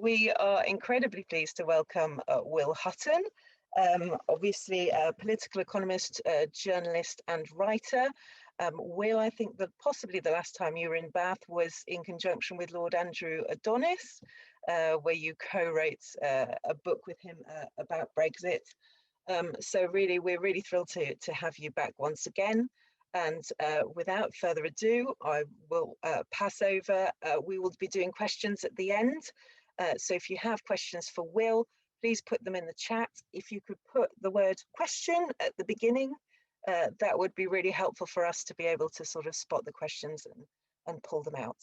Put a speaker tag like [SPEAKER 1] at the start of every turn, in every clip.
[SPEAKER 1] we are incredibly pleased to welcome Will Hutton, obviously a political economist, journalist and writer. Will, I think that possibly the last time you were in Bath was in conjunction with Lord Andrew Adonis, where you co-wrote a book with him about Brexit. So really, we're really thrilled to have you back once again. And without further ado, I will pass over. We will be doing questions at the end. So if you have questions for Will, please put them in the chat. If you could put the word question at the beginning, that would be really helpful for us to be able to sort of spot the questions and pull them out.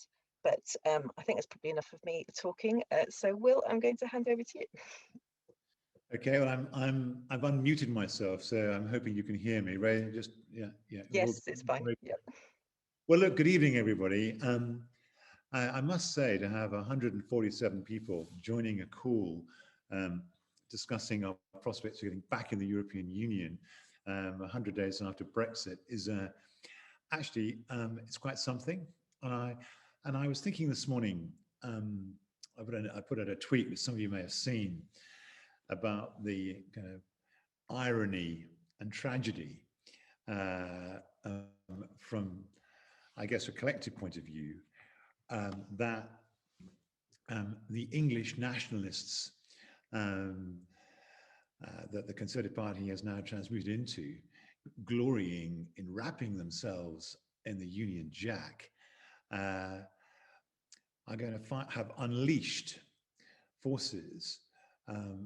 [SPEAKER 1] But I think that's probably enough of me talking. So Will, I'm going to hand over to you.
[SPEAKER 2] Okay, well, I've unmuted myself, so I'm hoping you can hear me. Ray, just yeah.
[SPEAKER 1] Yes, it's fine. Yeah.
[SPEAKER 2] Well, look, good evening, everybody. I must say, to have 147 people joining a call discussing our prospects of getting back in the European Union 100 days after Brexit is actually it's quite something. And I was thinking this morning, I put out a tweet which some of you may have seen, about the kind of irony and tragedy from, I guess, a collective point of view, that the English nationalists that the Conservative Party has now transmuted into, glorying in wrapping themselves in the Union Jack, are going to have unleashed forces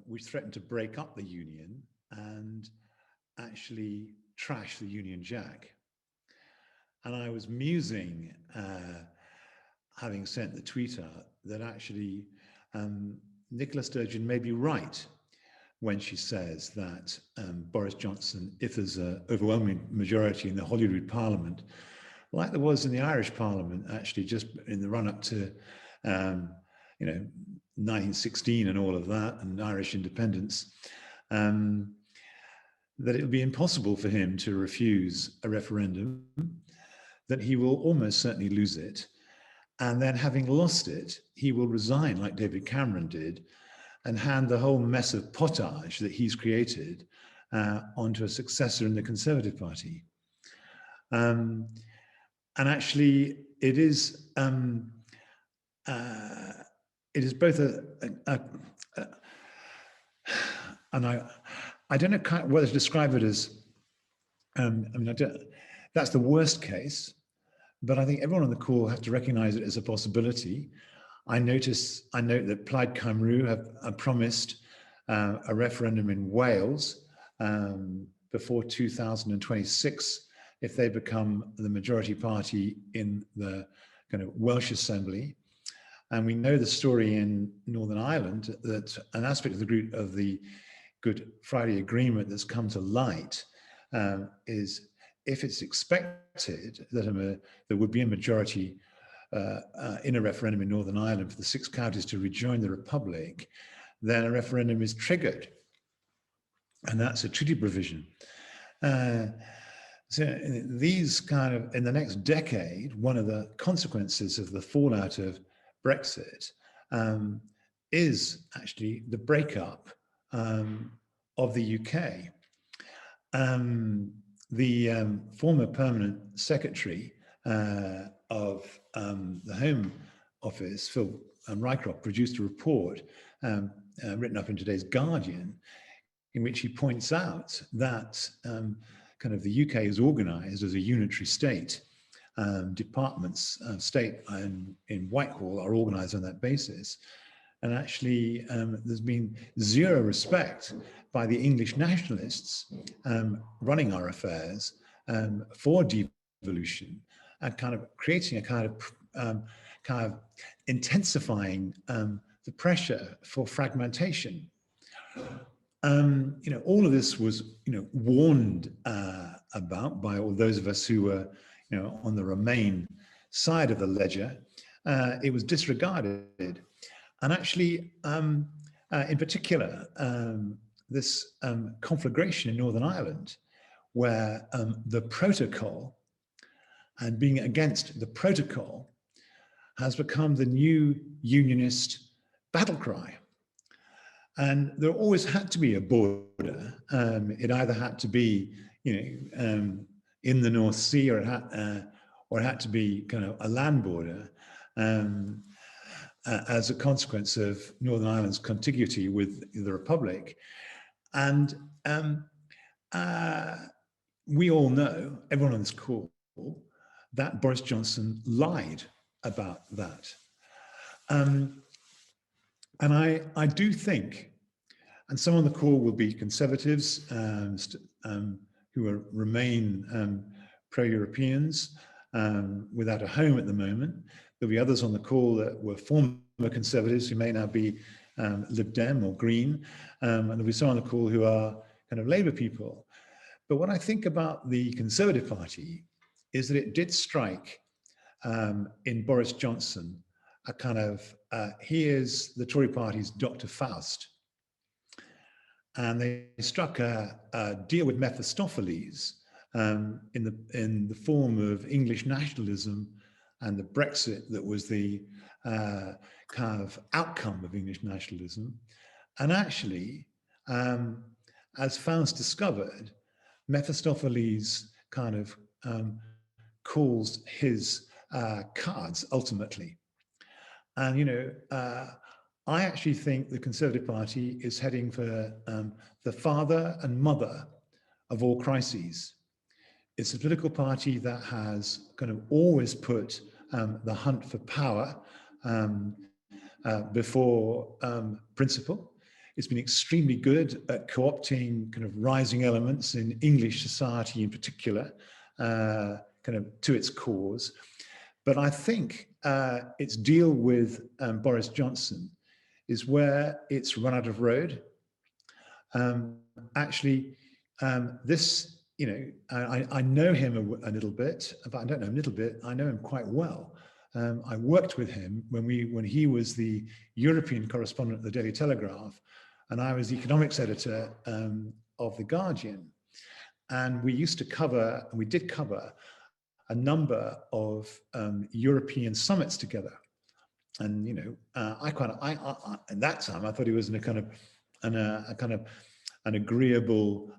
[SPEAKER 2] which threaten to break up the Union and actually trash the Union Jack. And I was musing, having sent the tweet out, that actually Nicola Sturgeon may be right when she says that Boris Johnson, if there's an overwhelming majority in the Holyrood Parliament, like there was in the Irish Parliament, actually just in the run-up to, 1916 and all of that, and Irish independence, that it will be impossible for him to refuse a referendum, that he will almost certainly lose it, and then having lost it, he will resign like David Cameron did and hand the whole mess of pottage that he's created onto a successor in the Conservative Party. And actually, it is both and I don't know whether to describe it as, that's the worst case, but I think everyone on the call has to recognize it as a possibility. I note that Plaid Cymru have promised a referendum in Wales before 2026 if they become the majority party in the kind of Welsh Assembly. And we know the story in Northern Ireland that an aspect of the Good Friday Agreement that's come to light is if it's expected that there would be a majority in a referendum in Northern Ireland for the 6 counties to rejoin the Republic, then a referendum is triggered. And that's a treaty provision. So these kind of, in the next decade, one of the consequences of the fallout of Brexit is actually the breakup of the UK. The former permanent secretary of the Home Office, Phil Rycroft, produced a report written up in today's Guardian, in which he points out that kind of the UK is organized as a unitary state. Departments of state in Whitehall are organized on that basis. And actually, there's been zero respect by the English nationalists running our affairs for devolution and kind of creating a kind of intensifying the pressure for fragmentation. All of this was, warned about by all those of us who were, on the Remain side of the ledger. It was disregarded. And actually, in particular, this conflagration in Northern Ireland, where the protocol and being against the protocol has become the new unionist battle cry. And there always had to be a border. It either had to be, in the North Sea, or it had to be kind of a land border, as a consequence of Northern Ireland's contiguity with the Republic. And we all know, everyone on this call, that Boris Johnson lied about that. And I do think, and some on the call will be Conservatives who remain pro-Europeans without a home at the moment. There'll be others on the call that were former Conservatives who may now be Lib Dem or Green, and there'll be some on the call who are kind of Labour people. But what I think about the Conservative Party is that it did strike in Boris Johnson a kind of, he is the Tory party's Dr. Faust. And they struck a deal with Mephistopheles in the form of English nationalism and the Brexit that was the kind of outcome of English nationalism. And actually, as Faust discovered, Mephistopheles kind of calls his cards ultimately. And, I actually think the Conservative Party is heading for the father and mother of all crises. It's a political party that has kind of always put the hunt for power before principle. It's been extremely good at co-opting kind of rising elements in English society in particular, kind of to its cause. But I think its deal with Boris Johnson is where it's run out of road. Actually, this, I know him a little bit, but I don't know him a little bit, I know him quite well. I worked with him when he was the European correspondent of the Daily Telegraph, and I was the economics editor of The Guardian. And we used to cover, and we did cover, a number of European summits together. And at that time I thought he was in a kind of an agreeable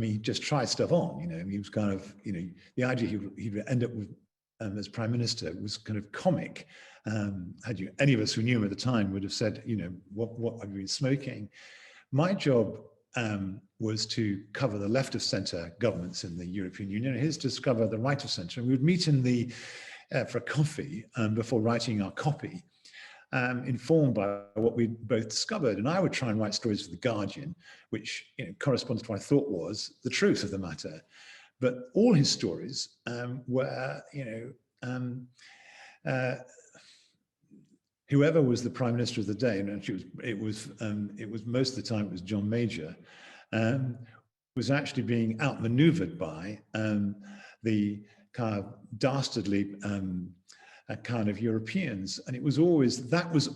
[SPEAKER 2] he just tried stuff on. He was kind of, the idea he'd end up with as prime minister was kind of comic. Any of us who knew him at the time would have said, what have you been smoking? My job was to cover the left of centre governments in the European Union, his to cover the right of centre. And we would meet for a coffee before writing our copy, informed by what we'd both discovered. And I would try and write stories for The Guardian, which corresponds to what I thought was the truth of the matter. But all his stories were, whoever was the prime minister of the day, and it was most of the time it was John Major, was actually being outmaneuvered by the kind of dastardly kind of Europeans, and that was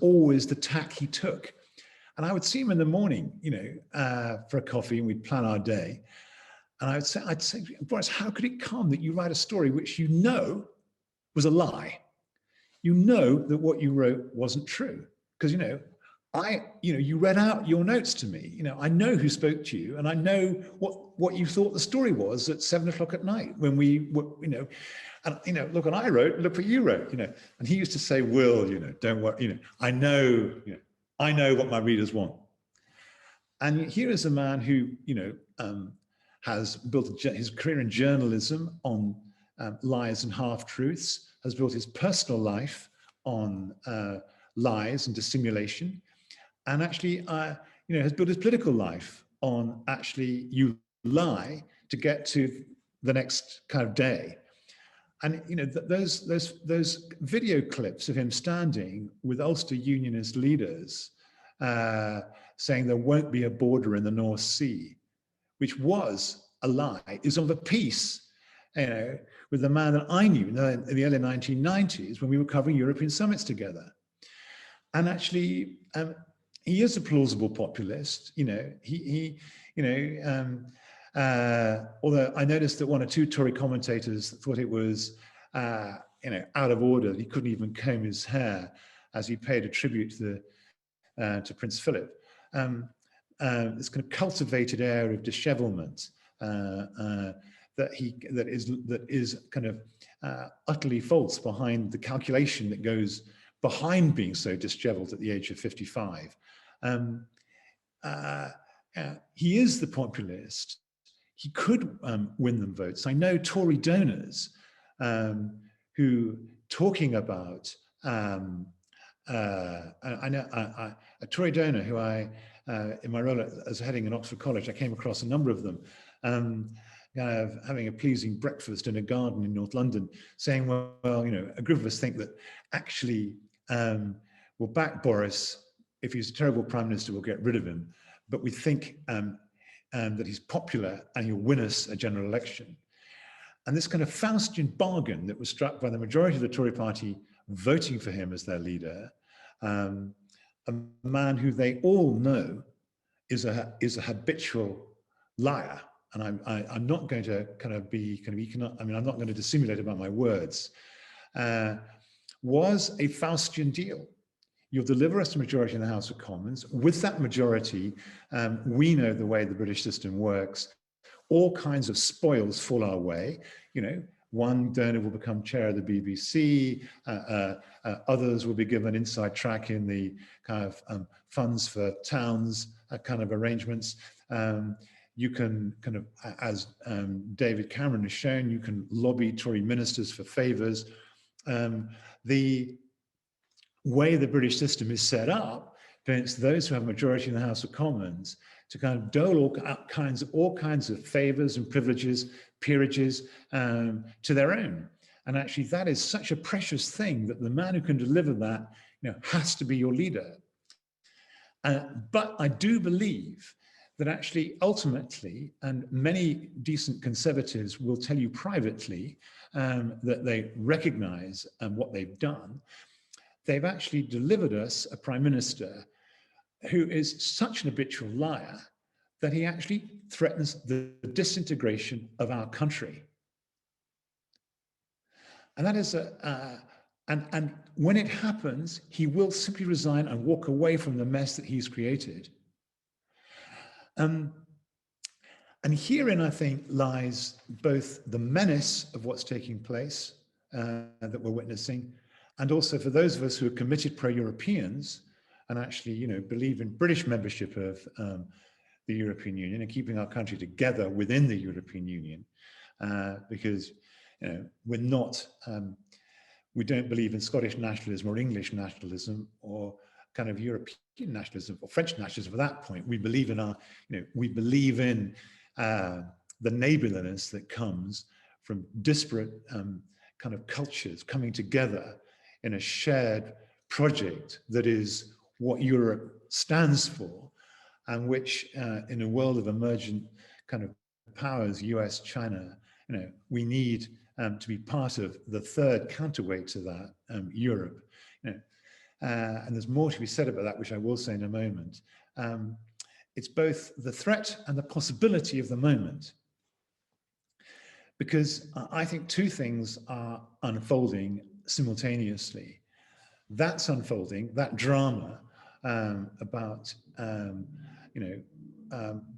[SPEAKER 2] always the tack he took. And I would see him in the morning, for a coffee, and we'd plan our day. And I'd say, Boris, how could it come that you write a story which was a lie? That what you wrote wasn't true, because you read out your notes to me. I know who spoke to you, and I know what you thought the story was at 7 o'clock at night when we were, and look what I wrote, look what you wrote, And he used to say, Will, don't worry, I know what my readers want. And here is a man who, has built his career in journalism on lies and half-truths, has built his personal life on lies and dissimulation, and actually, has built his political life on actually you lie to get to the next kind of day. And those video clips of him standing with Ulster Unionist leaders saying there won't be a border in the North Sea, which was a lie, is of a piece, with the man that I knew in the early 1990s when we were covering European summits together. And actually, he is a plausible populist. Although I noticed that one or two Tory commentators thought it was out of order that he couldn't even comb his hair as he paid a tribute to Prince Philip. This kind of cultivated air of dishevelment that is kind of utterly false behind the calculation that goes behind being so disheveled at the age of 55. He is the populist. He could win them votes. I know Tory donors who talking about I know a Tory donor who in my role as heading in Oxford College, I came across a number of them having a pleasing breakfast in a garden in North London, saying, well, a group of us think that actually we'll back Boris. If he's a terrible prime minister, we'll get rid of him. But we think that he's popular and he'll win us a general election. And this kind of Faustian bargain that was struck by the majority of the Tory party voting for him as their leader, a man who they all know is a habitual liar. And I'm not going to I'm not going to dissimulate about my words, was a Faustian deal. You'll deliver us a majority in the House of Commons. With that majority, we know the way the British system works. All kinds of spoils fall our way. One donor will become chair of the BBC. Others will be given inside track in the kind of funds for towns kind of arrangements. You can kind of, as David Cameron has shown, you can lobby Tory ministers for favours. The way the British system is set up permits those who have a majority in the House of Commons to kind of dole all kinds of favours and privileges, peerages to their own. And actually, that is such a precious thing that the man who can deliver that, has to be your leader. But I do believe that actually, ultimately, and many decent conservatives will tell you privately that they recognise what they've done. They've actually delivered us a prime minister who is such an habitual liar that he actually threatens the disintegration of our country. And that is and when it happens, he will simply resign and walk away from the mess that he's created. And herein, I think, lies both the menace of what's taking place that we're witnessing, and also for those of us who are committed pro-Europeans and actually, believe in British membership of the European Union and keeping our country together within the European Union, because we're not, we don't believe in Scottish nationalism or English nationalism or kind of European nationalism or French nationalism at that point. We believe in we believe in the neighborliness that comes from disparate kind of cultures coming together in a shared project that is what Europe stands for, and which in a world of emergent kind of powers, US, China, we need to be part of the third counterweight to that, Europe. And there's more to be said about that, which I will say in a moment. It's both the threat and the possibility of the moment. Because I think two things are unfolding simultaneously. That's unfolding, that drama about,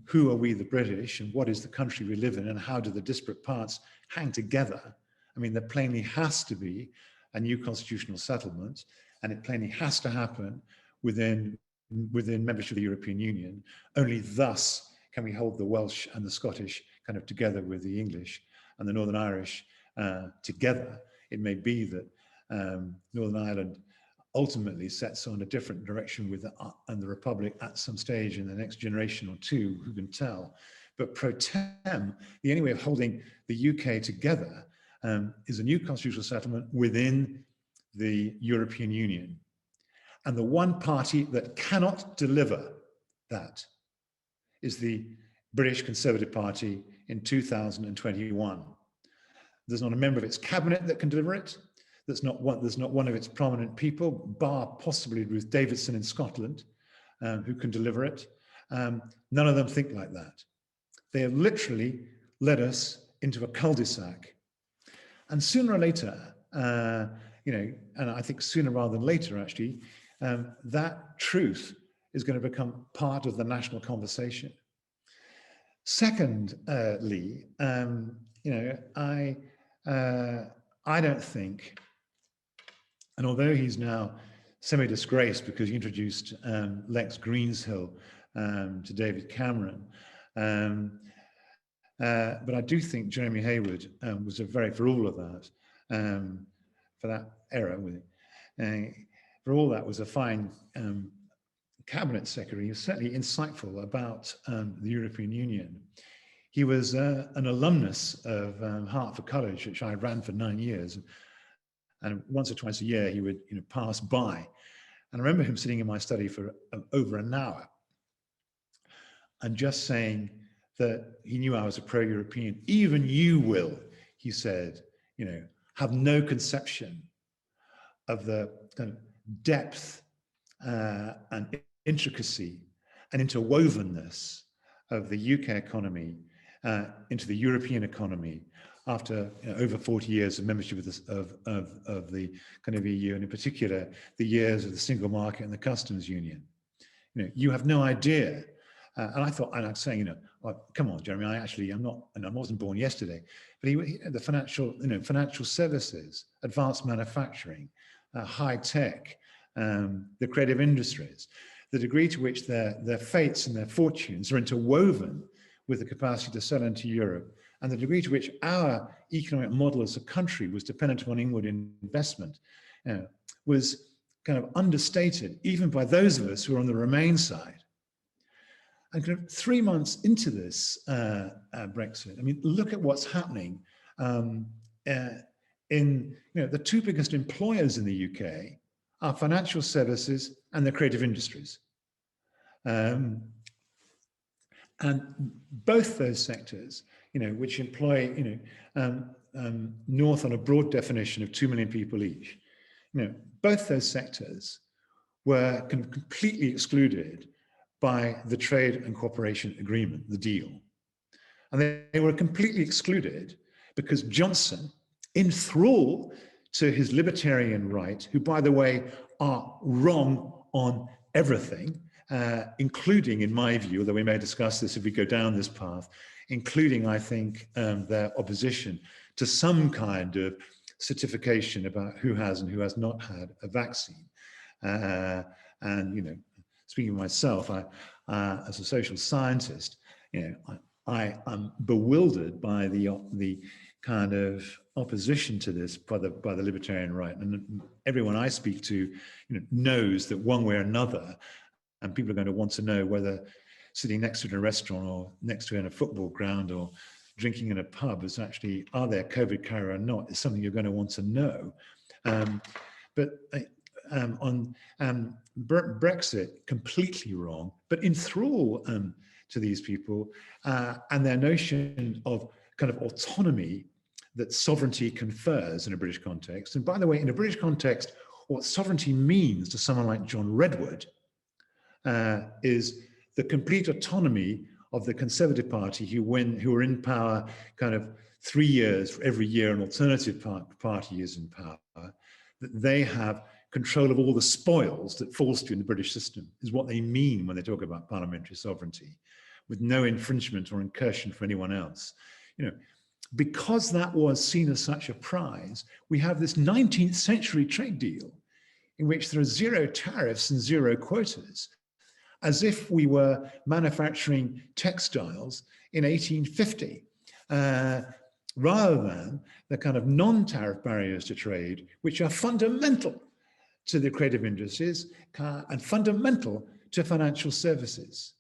[SPEAKER 2] who are we the British and what is the country we live in and how do the disparate parts hang together. I mean, there plainly has to be a new constitutional settlement, and it plainly has to happen within membership of the European Union. Only thus can we hold the Welsh and the Scottish kind of together with the English and the Northern Irish together. It may be that Northern Ireland ultimately sets on a different direction with the Republic at some stage in the next generation or two, who can tell. But pro tem, the only way of holding the UK together is a new constitutional settlement within the European Union. And the one party that cannot deliver that is the British Conservative Party in 2021. There's not a member of its cabinet that can deliver it. There's not one of its prominent people, bar possibly Ruth Davidson in Scotland, who can deliver it. None of them think like that. They have literally led us into a cul-de-sac. And sooner or later, you know, and I think sooner rather than later, actually, that truth is going to become part of the national conversation. Secondly, you know, I don't think, and although he's now semi-disgraced because he introduced Lex Greensill to David Cameron, but I do think Jeremy Hayward was for all of that, for that era, for all that was a fine cabinet secretary. He was certainly insightful about the European Union. He was an alumnus of Hertford College, which I ran for 9 years. And once or twice a year, he would pass by. And I remember him sitting in my study for over an hour and just saying that he knew I was a pro-European. Even you, Will, he said, have no conception of the kind of depth and intricacy and interwovenness of the UK economy into the European economy after over 40 years of membership of the kind of EU, and in particular, the years of the single market and the customs union. You have no idea. And I thought, and I'm saying, well, come on, Jeremy, I'm not, and I wasn't born yesterday, but the financial services, advanced manufacturing, high tech, the creative industries, the degree to which their fates and their fortunes are interwoven with the capacity to sell into Europe, and the degree to which our economic model as a country was dependent upon inward investment, was kind of understated, even by those of us who are on the Remain side. And kind of 3 months into this Brexit, I mean, look at what's happening in the two biggest employers in the UK are financial services and the creative industries. And both those sectors, which employ, north on a broad definition of 2 million people each, both those sectors were completely excluded by the Trade and Cooperation Agreement, the deal. And they were completely excluded because Johnson, in thrall to his libertarian right, who, by the way, are wrong on everything, including, in my view, although we may discuss this if we go down this path, including, I think, their opposition to some kind of certification about who has and who has not had a vaccine. And, speaking of myself, as a social scientist, I am bewildered by the kind of opposition to this by the libertarian right, and everyone I speak to, knows that one way or another, and people are going to want to know whether sitting next to it in a restaurant or next to it in a football ground or drinking in a pub is actually, are they a COVID carrier or not, is something you're going to want to know. But on Brexit, completely wrong, but in thrall to these people and their notion of kind of autonomy that sovereignty confers in a British context. And by the way, in a British context, what sovereignty means to someone like John Redwood is the complete autonomy of the Conservative Party who are in power kind of 3 years for every year an alternative party is in power, that they have control of all the spoils that falls to in the British system, is what they mean when they talk about parliamentary sovereignty, with no infringement or incursion for anyone else. Because that was seen as such a prize, we have this 19th century trade deal in which there are zero tariffs and zero quotas, as if we were manufacturing textiles in 1850, rather than the kind of non-tariff barriers to trade, which are fundamental to the creative industries and fundamental to financial services.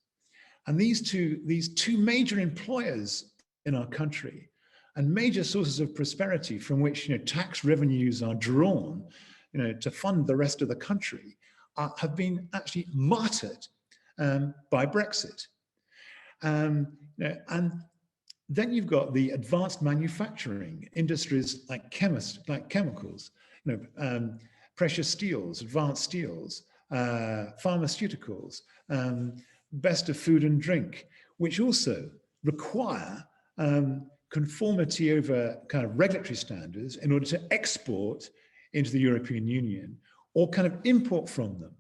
[SPEAKER 2] And these two major employers in our country and major sources of prosperity from which tax revenues are drawn to fund the rest of the country have been actually martyred by Brexit. And then you've got the advanced manufacturing industries like chemicals, precious steels, advanced steels, pharmaceuticals, best of food and drink, which also require conformity over kind of regulatory standards in order to export into the European Union or kind of import from them.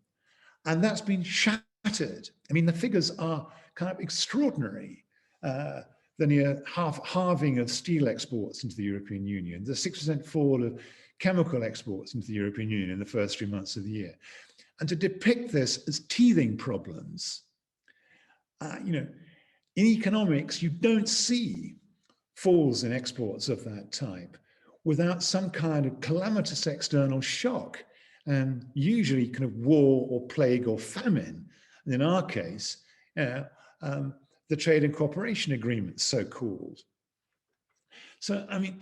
[SPEAKER 2] And that's been shattered. I mean, the figures are kind of extraordinary. The near halving of steel exports into the European Union, the 6% fall of chemical exports into the European Union in the first 3 months of the year. And to depict this as teething problems, you know, in economics, you don't see falls in exports of that type without some kind of calamitous external shock, and usually kind of war or plague or famine. And in our case, the trade and cooperation agreement, so-called. So, I mean,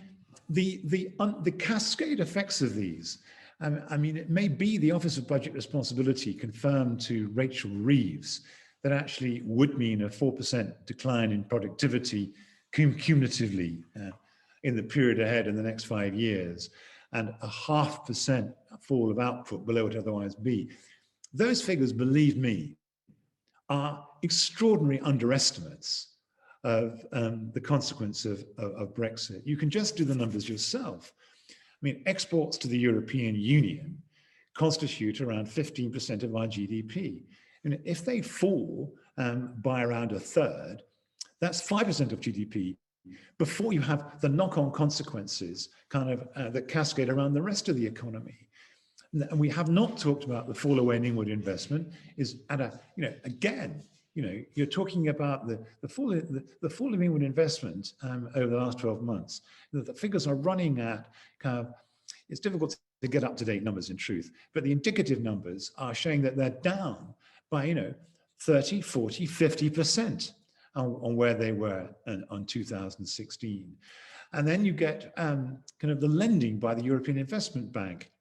[SPEAKER 2] the cascade effects of these, I mean, it may be the Office of Budget Responsibility confirmed to Rachel Reeves that actually would mean a 4% decline in productivity cumulatively in the period ahead in the next 5 years, and a 0.5% fall of output below what it otherwise be. Those figures, believe me, are extraordinary underestimates of the consequence of Brexit. You can just do the numbers yourself. I mean, exports to the European Union constitute around 15% of our GDP. And if they fall by around a third, that's 5% of GDP before you have the knock-on consequences kind of that cascade around the rest of the economy. And we have not talked about the fall away in inward investment is at a, you know, again, you know, you're talking about the fall of inward investment over the last 12 months. The figures are running at kind of, it's difficult to get up-to-date numbers in truth, but the indicative numbers are showing that they're down by, you know, 30, 40, 50% on where they were on 2016. And then you get kind of the lending by the European Investment Bank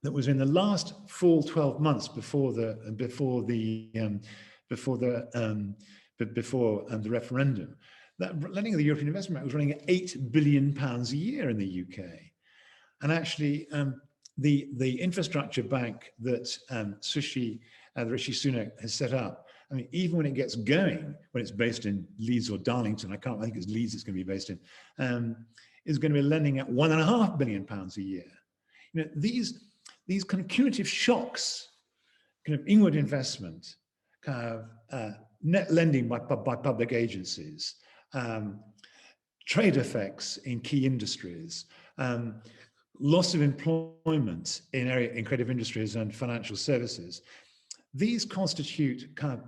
[SPEAKER 2] that was in the last full 12 months before the referendum. That lending of the European Investment Bank was running at £8 billion a year in the UK. And actually, the infrastructure bank that Rishi Sunak has set up, I mean, even when it gets going, when it's based in Leeds or Darlington, I think it's Leeds it's going to be based in, is going to be lending at £1.5 billion a year. You know, these kind of cumulative shocks, kind of inward investment, kind of net lending by public agencies, trade effects in key industries, loss of employment in creative industries and financial services. These constitute kind of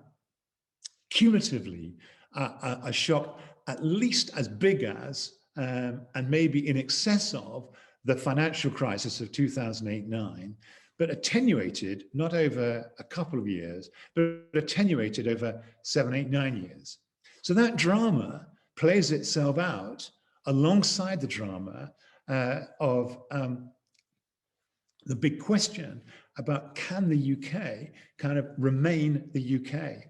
[SPEAKER 2] cumulatively a shock at least as big as and maybe in excess of the financial crisis of 2008-9, but attenuated not over a couple of years, but attenuated over 7, 8, 9 years. So that drama plays itself out alongside the drama of the big question about, can the UK kind of remain the UK?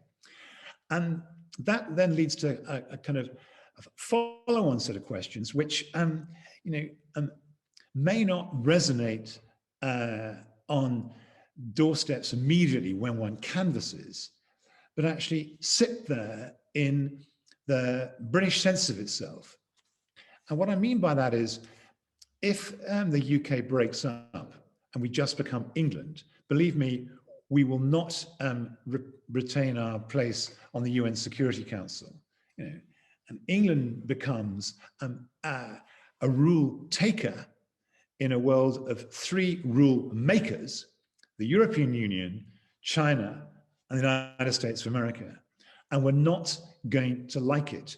[SPEAKER 2] And that then leads to a kind of follow-on set of questions, which may not resonate on doorsteps immediately when one canvasses, but actually sit there in the British sense of itself. And what I mean by that is, if the UK breaks up and we just become England, believe me, we will not retain our place on the UN Security Council. You know, and England becomes a rule taker in a world of 3 rule makers: the European Union, China, and the United States of America. And we're not going to like it.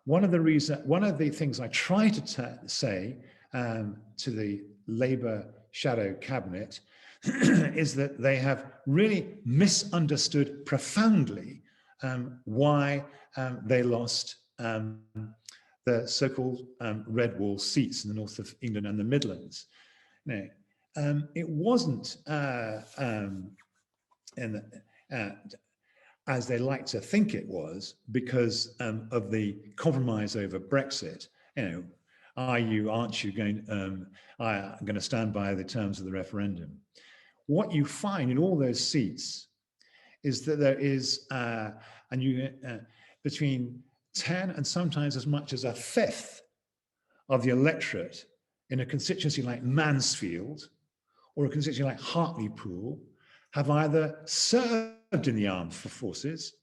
[SPEAKER 2] One of the things I try to say to the Labour shadow cabinet is that they have really misunderstood profoundly why they lost the so-called red wall seats in the north of England and the Midlands. Now, it wasn't as they like to think it was because of the compromise over Brexit. You know, aren't you going to stand by the terms of the referendum? What you find in all those seats is that there is between 10 and sometimes as much as a fifth of the electorate in a constituency like Mansfield or a constituency like Hartlepool have either served in the armed forces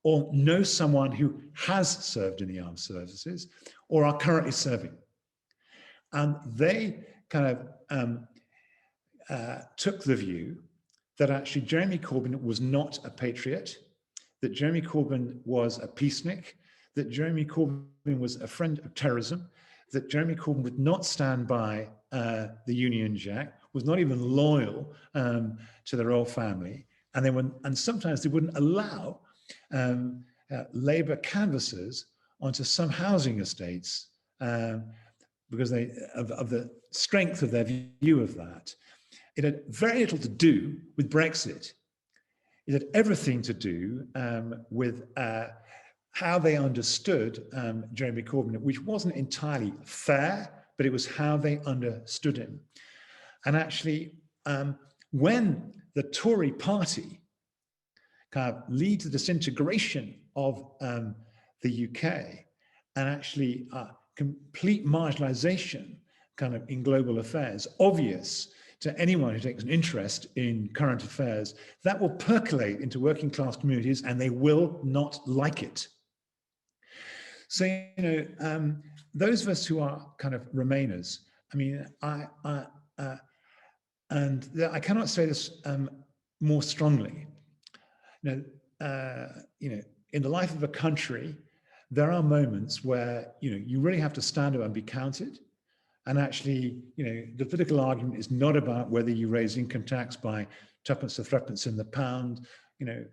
[SPEAKER 2] or know someone who has served in the armed services or are currently serving. And they kind of took the view that actually Jeremy Corbyn was not a patriot, that Jeremy Corbyn was a peacenik, that Jeremy Corbyn was a friend of terrorism, that Jeremy Corbyn would not stand by the Union Jack, was not even loyal to the royal family, and sometimes they wouldn't allow Labour canvassers onto some housing estates because of the strength of their view of that. It had very little to do with Brexit. It had everything to do with how they understood Jeremy Corbyn, which wasn't entirely fair, but it was how they understood him. And actually, when the Tory party kind of leads the disintegration of the UK and actually complete marginalization kind of in global affairs, obvious to anyone who takes an interest in current affairs, that will percolate into working class communities and they will not like it. So, you know, those of us who are kind of Remainers, I mean, and I cannot say this more strongly. You know, in the life of a country, there are moments where, you know, you really have to stand up and be counted. And actually, you know, the political argument is not about whether you raise income tax by twopence or threepence in the pound, you know,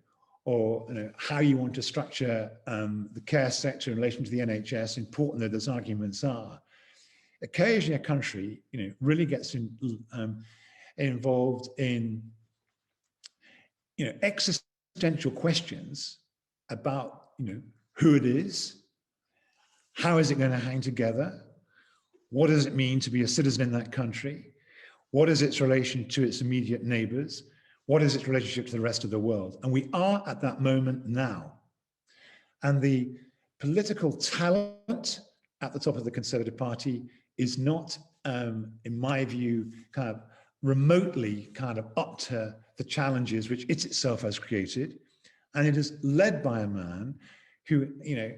[SPEAKER 2] or you know, how you want to structure the care sector in relation to the NHS, important though those arguments are. Occasionally a country, you know, really gets involved in, you know, existential questions about, you know, who it is, how is it going to hang together, what does it mean to be a citizen in that country, what is its relation to its immediate neighbors, what is its relationship to the rest of the world? And we are at that moment now. And the political talent at the top of the Conservative Party is not, in my view, kind of remotely kind of up to the challenges which it itself has created. And it is led by a man who, you know,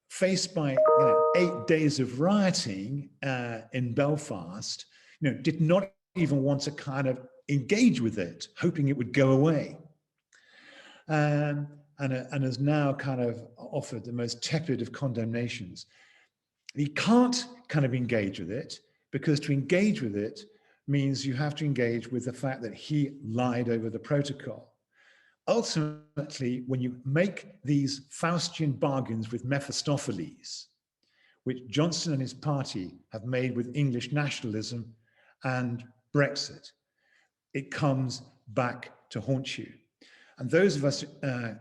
[SPEAKER 2] faced by, you know, 8 days of rioting in Belfast, you know, did not even want to kind of engage with it, hoping it would go away. And has now kind of offered the most tepid of condemnations. He can't kind of engage with it because to engage with it means you have to engage with the fact that he lied over the protocol. Ultimately, when you make these Faustian bargains with Mephistopheles, which Johnson and his party have made with English nationalism and Brexit, it comes back to haunt you. And those of us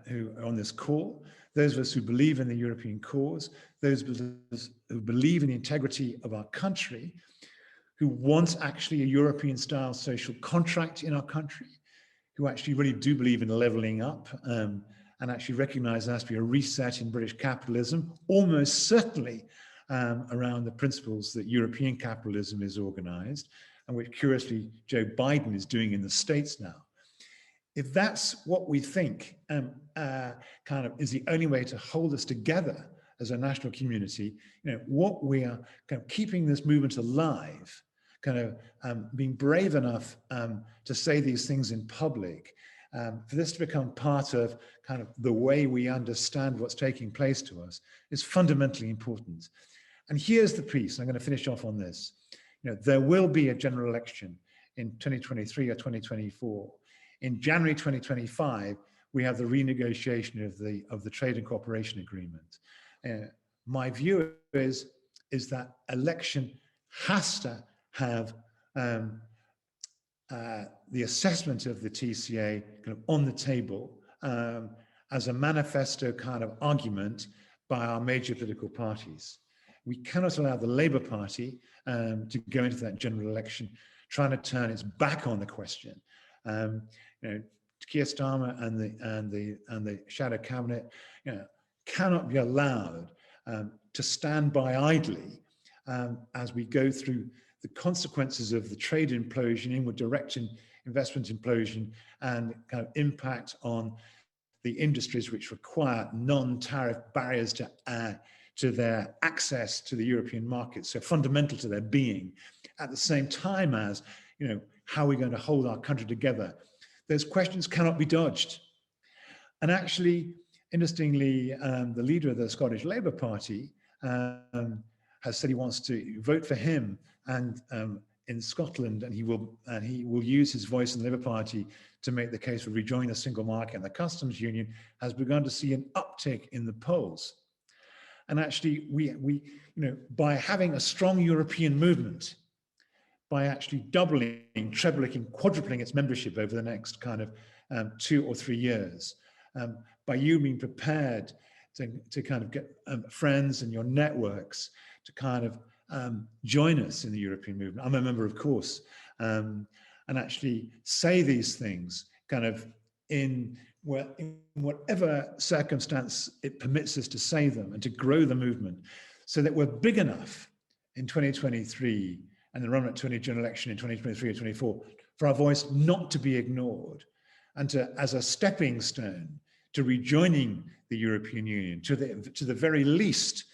[SPEAKER 2] who are on this call, those of us who believe in the European cause, those of us who believe in the integrity of our country, who want actually a European-style social contract in our country, who actually really do believe in leveling up and actually recognize there has to be a reset in British capitalism, almost certainly around the principles that European capitalism is organized, and which curiously Joe Biden is doing in the States now. If that's what we think kind of is the only way to hold us together as a national community, you know, what we are kind of keeping this movement alive, kind of being brave enough to say these things in public, for this to become part of kind of the way we understand what's taking place to us is fundamentally important. And here's the piece, I'm going to finish off on this. You know, there will be a general election in 2023 or 2024. In January 2025, we have the renegotiation of the Trade and Cooperation Agreement. My view is that election has to have the assessment of the TCA kind of on the table as a manifesto kind of argument by our major political parties. We cannot allow the Labour Party to go into that general election trying to turn its back on the question. You know, Keir Starmer and the shadow cabinet, you know, cannot be allowed to stand by idly as we go through the consequences of the trade implosion, inward direction, investment implosion, and kind of impact on the industries which require non-tariff barriers to their access to the European market, so fundamental to their being, at the same time as, how are we going to hold our country together? Those questions cannot be dodged. And actually, interestingly, the leader of the Scottish Labour Party has said he wants to vote for him and in Scotland, and he will use his voice in the Labour Party to make the case for rejoining the single market. And the customs union has begun to see an uptick in the polls. And actually, we by having a strong European movement, by actually doubling, trebling, quadrupling its membership over the next kind of 2 or 3 years, by you being prepared to kind of get friends and your networks to kind of join us in the European movement. I'm a member, of course, and actually say these things kind of in whatever circumstance it permits us to say them, and to grow the movement so that we're big enough in 2023 and the run-up to a general election in 2023 or 24 for our voice not to be ignored, and to, as a stepping stone to rejoining the European Union, to the very least,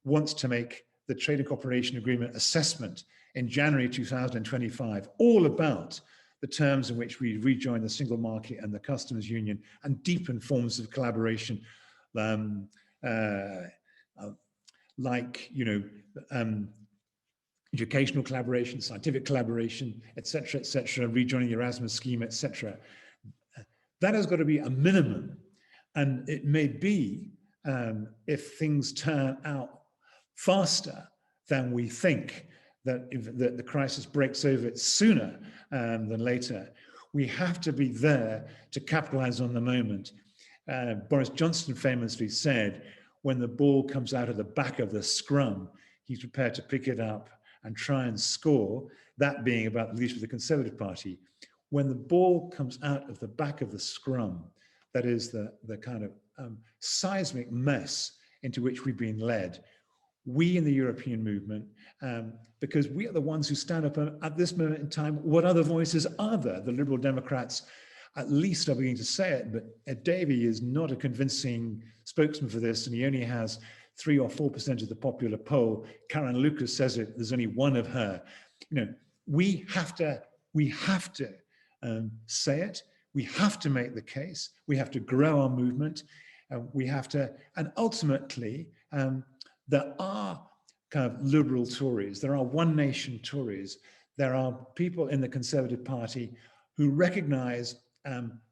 [SPEAKER 2] wants to make the Trade and Cooperation Agreement assessment in January 2025 all about the terms in which we rejoin the single market and the customs union, and deepen forms of collaboration, like educational collaboration, scientific collaboration, etc., rejoining the Erasmus scheme, etc. That has got to be a minimum, and it may be, if things turn out faster than we think, that if the crisis breaks over sooner than later, we have to be there to capitalize on the moment. Boris Johnson famously said, when the ball comes out of the back of the scrum, he's prepared to pick it up and try and score, that being about the leadership of the Conservative Party. When the ball comes out of the back of the scrum, that is the kind of seismic mess into which we've been led, we in the European movement, because we are the ones who stand up at this moment in time. What other voices are there? The Liberal Democrats at least are beginning to say it, but Ed Davey is not a convincing spokesman for this, and he only has 3 or 4% of the popular poll. Karen Lucas says it, there's only one of her. We have to say it. We have to make the case. We have to grow our movement. We have to, and ultimately, there are kind of liberal Tories, there are One Nation Tories, there are people in the Conservative Party who recognize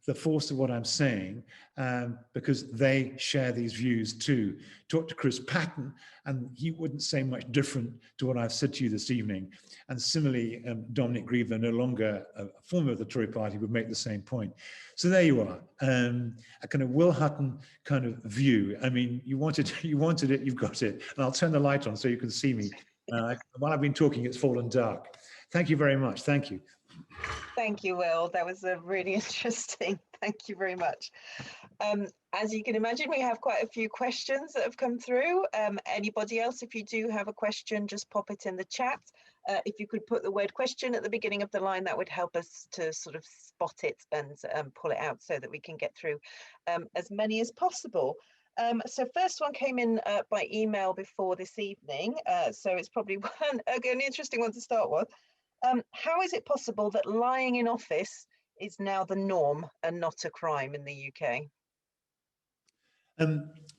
[SPEAKER 2] the force of what I'm saying, because they share these views too. Talk to Chris Patton, and he wouldn't say much different to what I've said to you this evening. And similarly, Dominic Grieve, no longer a former of the Tory party, would make the same point. So there you are, a kind of Will Hutton kind of view. I mean, you wanted it, you've got it. And I'll turn the light on so you can see me. While I've been talking, it's fallen dark. Thank you very much. Thank you.
[SPEAKER 1] Thank you, Will. That was really interesting. Thank you very much. As you can imagine, we have quite a few questions that have come through. Anybody else, if you do have a question, just pop it in the chat. If you could put the word question at the beginning of the line, that would help us to sort of spot it and pull it out so that we can get through as many as possible. So first one came in by email before this evening, so it's probably an interesting one to start with. How is it possible that lying in office is now the norm and not a crime in the UK?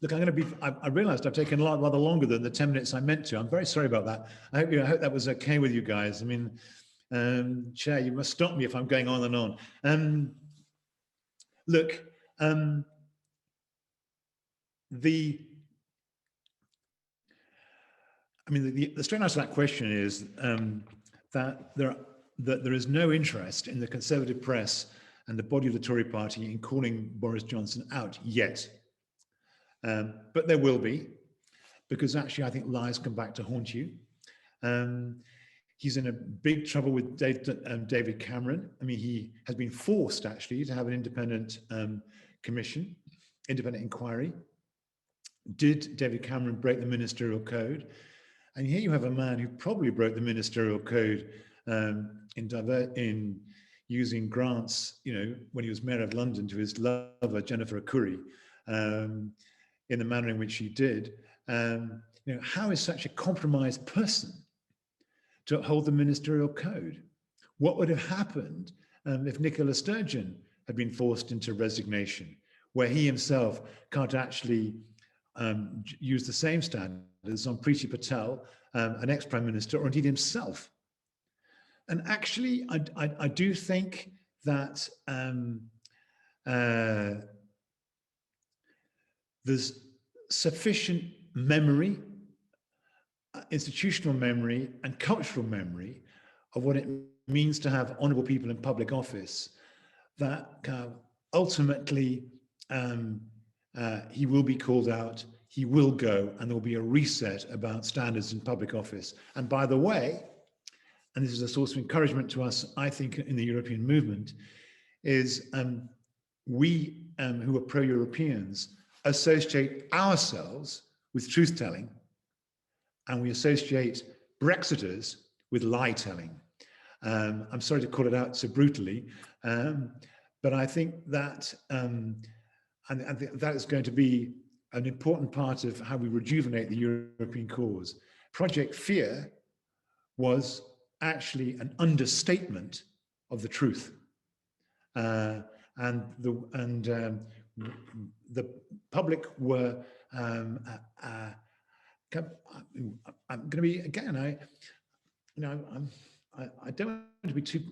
[SPEAKER 2] Look, I realized I've taken rather longer than the 10 minutes I meant to. I'm very sorry about that. I hope that was okay with you guys. I mean, Chair, you must stop me if I'm going on and on. Look, the straight answer to that question is that there is no interest in the Conservative press and the body of the Tory party in calling Boris Johnson out yet. But there will be, because actually I think lies come back to haunt you. He's in a big trouble with David Cameron. I mean, he has been forced actually to have an independent commission, independent inquiry. did David Cameron break the ministerial code? And here you have a man who probably broke the ministerial code in using grants, when he was mayor of London, to his lover Jennifer Akuri, in the manner in which he did. How is such a compromised person to hold the ministerial code? What would have happened if Nicola Sturgeon had been forced into resignation, where he himself can't actually use the same standards on Priti Patel, an ex-prime minister, or indeed himself? And actually, I do think that there's sufficient memory, institutional memory, and cultural memory of what it means to have honourable people in public office, that ultimately he will be called out, he will go, and there will be a reset about standards in public office. And by the way, and this is a source of encouragement to us, I think, in the European movement, is we who are pro-Europeans associate ourselves with truth-telling, and we associate Brexiters with lie-telling. I'm sorry to call it out so brutally, but I think that that is going to be an important part of how we rejuvenate the European cause. Project Fear was actually an understatement of the truth, and the public were. I'm going to be again. I don't want to be too.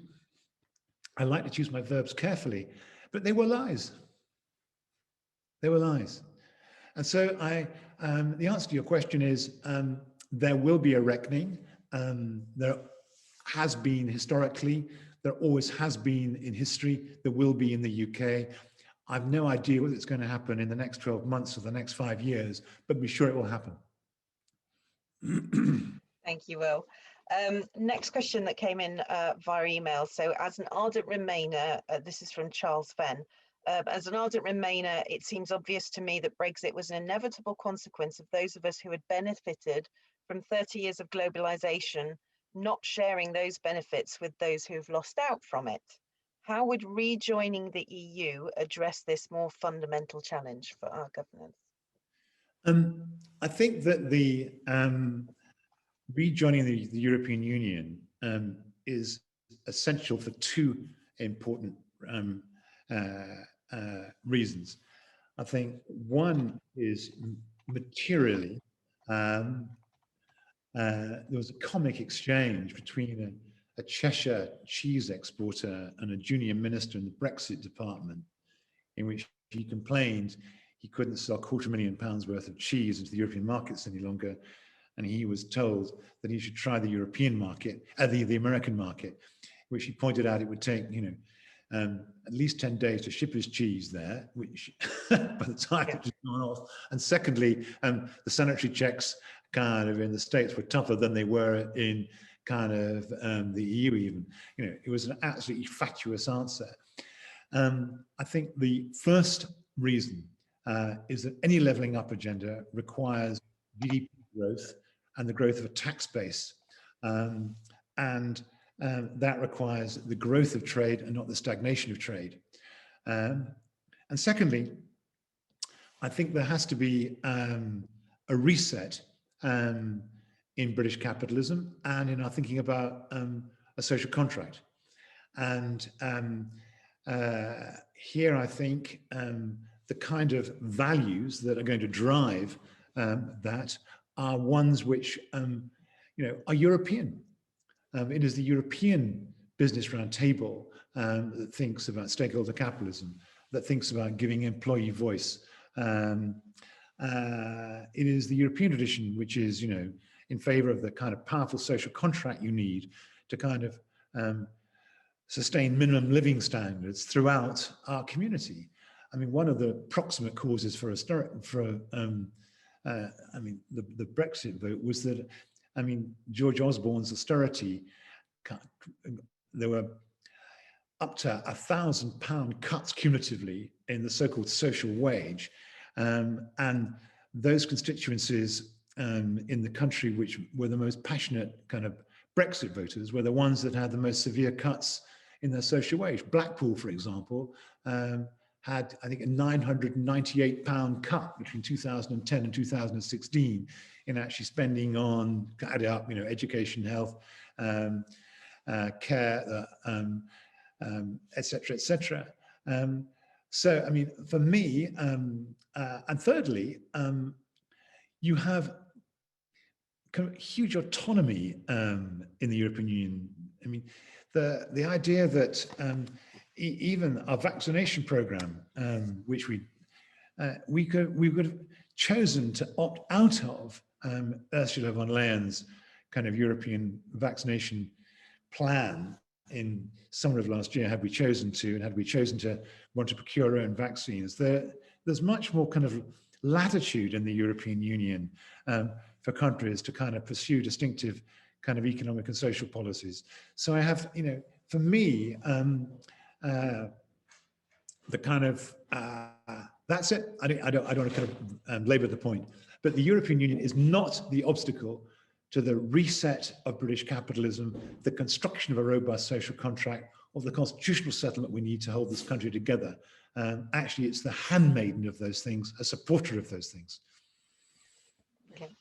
[SPEAKER 2] I like to choose my verbs carefully, but they were lies. They were lies, and so the answer to your question is there will be a reckoning. There has been historically, there always has been in history, there will be in the UK. I've no idea whether it's going to happen in the next 12 months or the next 5 years, but be sure it will happen.
[SPEAKER 1] Thank you, Will. Next question that came in via email. So as an ardent Remainer, this is from Charles Fenn. As an ardent Remainer, it seems obvious to me that Brexit was an inevitable consequence of those of us who had benefited from 30 years of globalization, not sharing those benefits with those who have lost out from it. How would rejoining the EU address this more fundamental challenge for our governance?
[SPEAKER 2] I think that the rejoining the European Union is essential for two important reasons. I think one is materially, there was a comic exchange between a Cheshire cheese exporter and a junior minister in the Brexit department, in which he complained he couldn't sell £250,000 worth of cheese into the European markets any longer, and he was told that he should try the European market, the American market, which he pointed out it would take, at least 10 days to ship his cheese there, which by the time it was gone off. And secondly, the sanitary checks kind of in the States were tougher than they were in kind of the EU even. It was an absolutely fatuous answer. I think the first reason is that any levelling up agenda requires GDP growth and the growth of a tax base. That requires the growth of trade and not the stagnation of trade. And secondly, I think there has to be a reset in British capitalism and in our thinking about a social contract. And here I think the kind of values that are going to drive that are ones which are European. It is the European Business Roundtable that thinks about stakeholder capitalism, that thinks about giving employee voice. It is the European tradition which is, in favor of the kind of powerful social contract you need to kind of sustain minimum living standards throughout our community. I mean, one of the proximate causes for the Brexit vote was that, George Osborne's austerity, there were up to £1,000 cuts cumulatively in the so-called social wage. And those constituencies in the country which were the most passionate kind of Brexit voters were the ones that had the most severe cuts in their social wage. Blackpool, for example, had, I think, a £998 cut between 2010 and 2016 in actually spending on, add it up, education, health, care, et cetera, et cetera. So, I mean, for me, and thirdly, you have kind of huge autonomy in the European Union. I mean, the idea that even our vaccination program, which we could have chosen to opt out of Ursula von der Leyen's kind of European vaccination plan in summer of last year, had we chosen to, and had we chosen to want to procure our own vaccines. There's much more kind of latitude in the European Union for countries to kind of pursue distinctive kind of economic and social policies. So I have, for me, the kind of, that's it. I don't want to kind of labor the point, but the European Union is not the obstacle to the reset of British capitalism, the construction of a robust social contract, or the constitutional settlement we need to hold this country together. Actually, it's the handmaiden of those things, a supporter of those things.
[SPEAKER 1] Okay.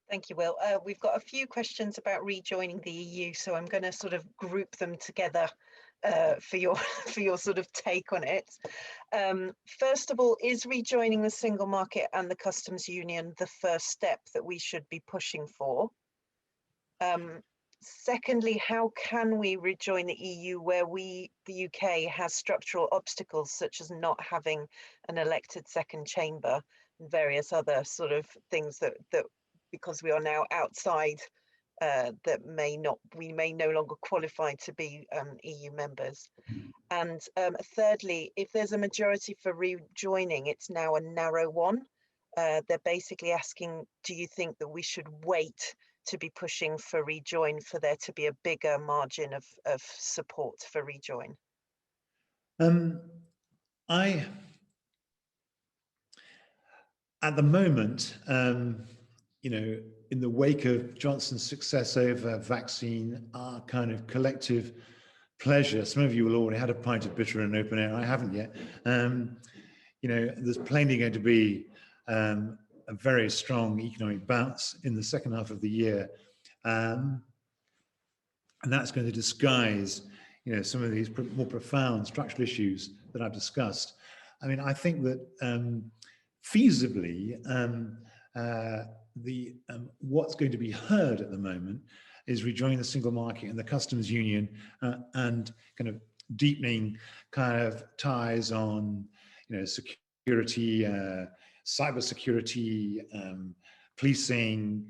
[SPEAKER 1] Thank you, Will. We've got a few questions about rejoining the EU, so I'm going to sort of group them together for your sort of take on it. First of all, is rejoining the single market and the customs union the first step that we should be pushing for? Secondly, how can we rejoin the EU where the UK, has structural obstacles such as not having an elected second chamber and various other sort of things that because we are now outside, that we may no longer qualify to be EU members. And thirdly, if there's a majority for rejoining, it's now a narrow one. They're basically asking, do you think that we should wait to be pushing for rejoin for there to be a bigger margin of support for rejoin?
[SPEAKER 2] At the moment, in the wake of Johnson's success over vaccine, our kind of collective pleasure, some of you will already had a pint of bitter and open air, I haven't yet. There's plainly going to be a very strong economic bounce in the second half of the year. And that's going to disguise, some of these more profound structural issues that I've discussed. I mean, I think that feasibly, what's going to be heard at the moment is rejoining the single market and the customs union, and kind of deepening kind of ties on, security, cyber security, policing,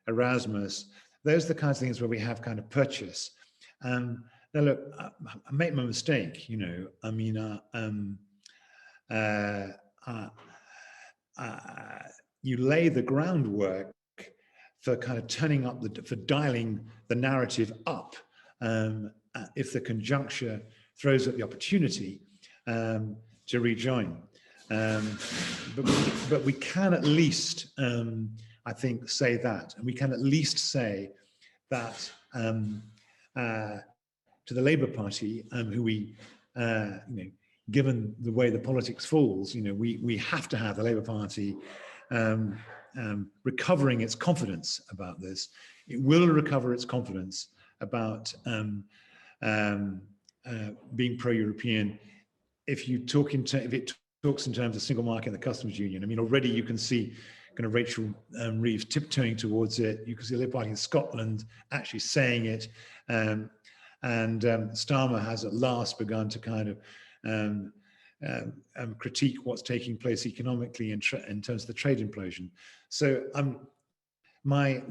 [SPEAKER 2] Erasmus. Those are the kinds of things where we have kind of purchase. Now look, I make my mistake, I mean, you lay the groundwork for kind of turning up, for dialing the narrative up, if the conjuncture throws up the opportunity to rejoin. But we can at least, I think, say that, and we can at least say that to the Labour Party, who we, given the way the politics falls, we have to have the Labour Party recovering its confidence about this. It will recover its confidence about being pro-European if it talks in terms of single market and the customs union. I mean, already you can see kind of Rachel Reeves tiptoeing towards it. You can see the Labour Party in Scotland actually saying it, and Starmer has at last begun to kind of critique what's taking place economically in terms of the trade implosion. So my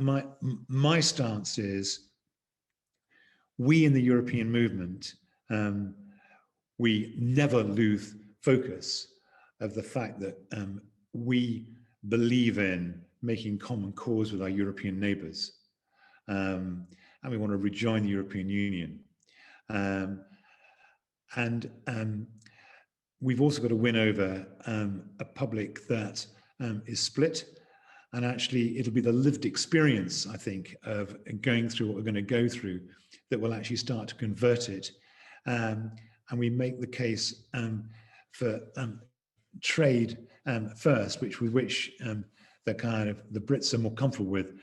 [SPEAKER 2] stance is, we in the European movement, we never lose focus of the fact that we believe in making common cause with our European neighbours, and we want to rejoin the European Union. And we've also got to win over a public that is split. And actually, it'll be the lived experience, I think, of going through what we're going to go through that will actually start to convert it. And we make the case for trade first, which the Brits are more comfortable with,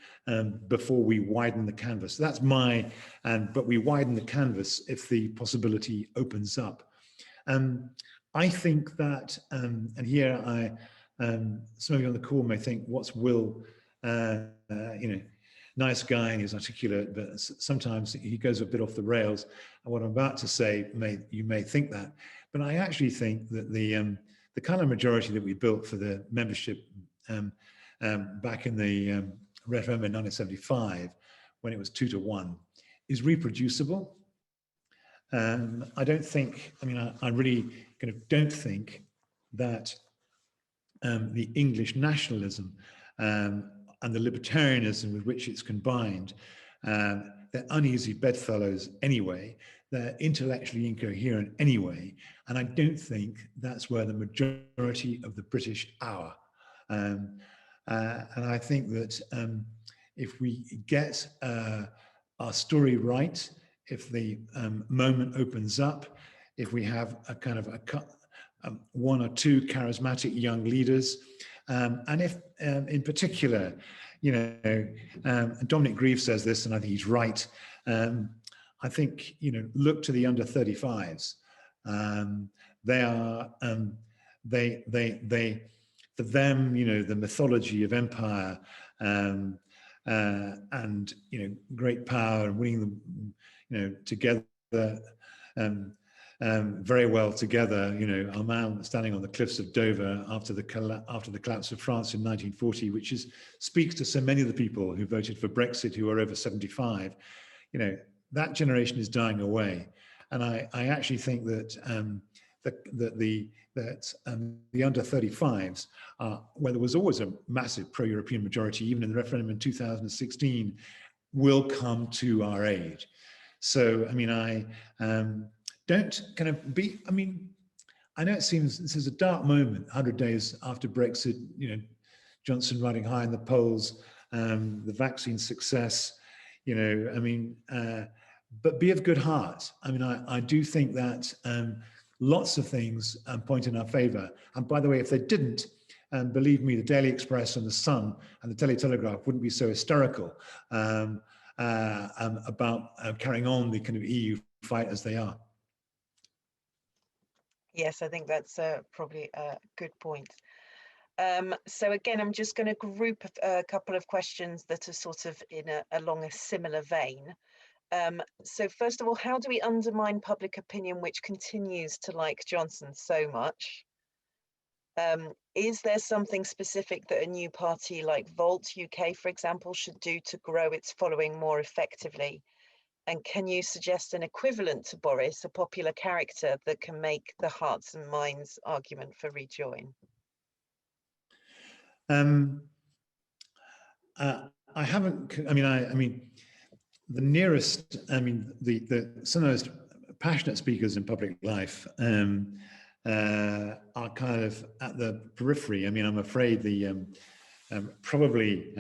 [SPEAKER 2] before we widen the canvas. That's but we widen the canvas if the possibility opens up. I think that, and here some of you on the call may think, what's Will, nice guy and he's articulate, but sometimes he goes a bit off the rails. And what I'm about to say, you may think that, but I actually think that the kind of majority that we built for the membership back in the referendum in 1975, when it was 2-1, is reproducible. I don't think, I really kind of don't think that the English nationalism and the libertarianism with which it's combined, they're uneasy bedfellows anyway, they're intellectually incoherent anyway, and I don't think that's where the majority of the British are. And I think that if we get our story right, if the moment opens up, if we have a kind of one or two charismatic young leaders, and if in particular, Dominic Grieve says this, and I think he's right. I think, look to the under 35s. They are, for them, the mythology of empire and great power and winning them, together, very well together. Our man standing on the cliffs of Dover after the collapse of France in 1940, which speaks to so many of the people who voted for Brexit who are over 75. That generation is dying away, and I actually think that the under 35s, where there was always a massive pro-European majority, even in the referendum in 2016, will come to our aid. So, I don't kind of be, I know it seems this is a dark moment, 100 days after Brexit, Johnson riding high in the polls, the vaccine success, but be of good heart. I do think that lots of things point in our favor. And by the way, if they didn't, believe me, the Daily Express and the Sun and the Daily Telegraph wouldn't be so hysterical about carrying on the kind of EU fight as they are.
[SPEAKER 1] Yes, I think that's probably a good point. So again, I'm just going to group a couple of questions that are sort of along a similar vein. So first of all, how do we undermine public opinion which continues to like Johnson so much? Is there something specific that a new party like Volt UK, for example, should do to grow its following more effectively? And can you suggest an equivalent to Boris, a popular character that can make the hearts and minds argument for Rejoin?
[SPEAKER 2] I haven't, the nearest, the some of the most passionate speakers in public life are kind of at the periphery. I'm afraid probably,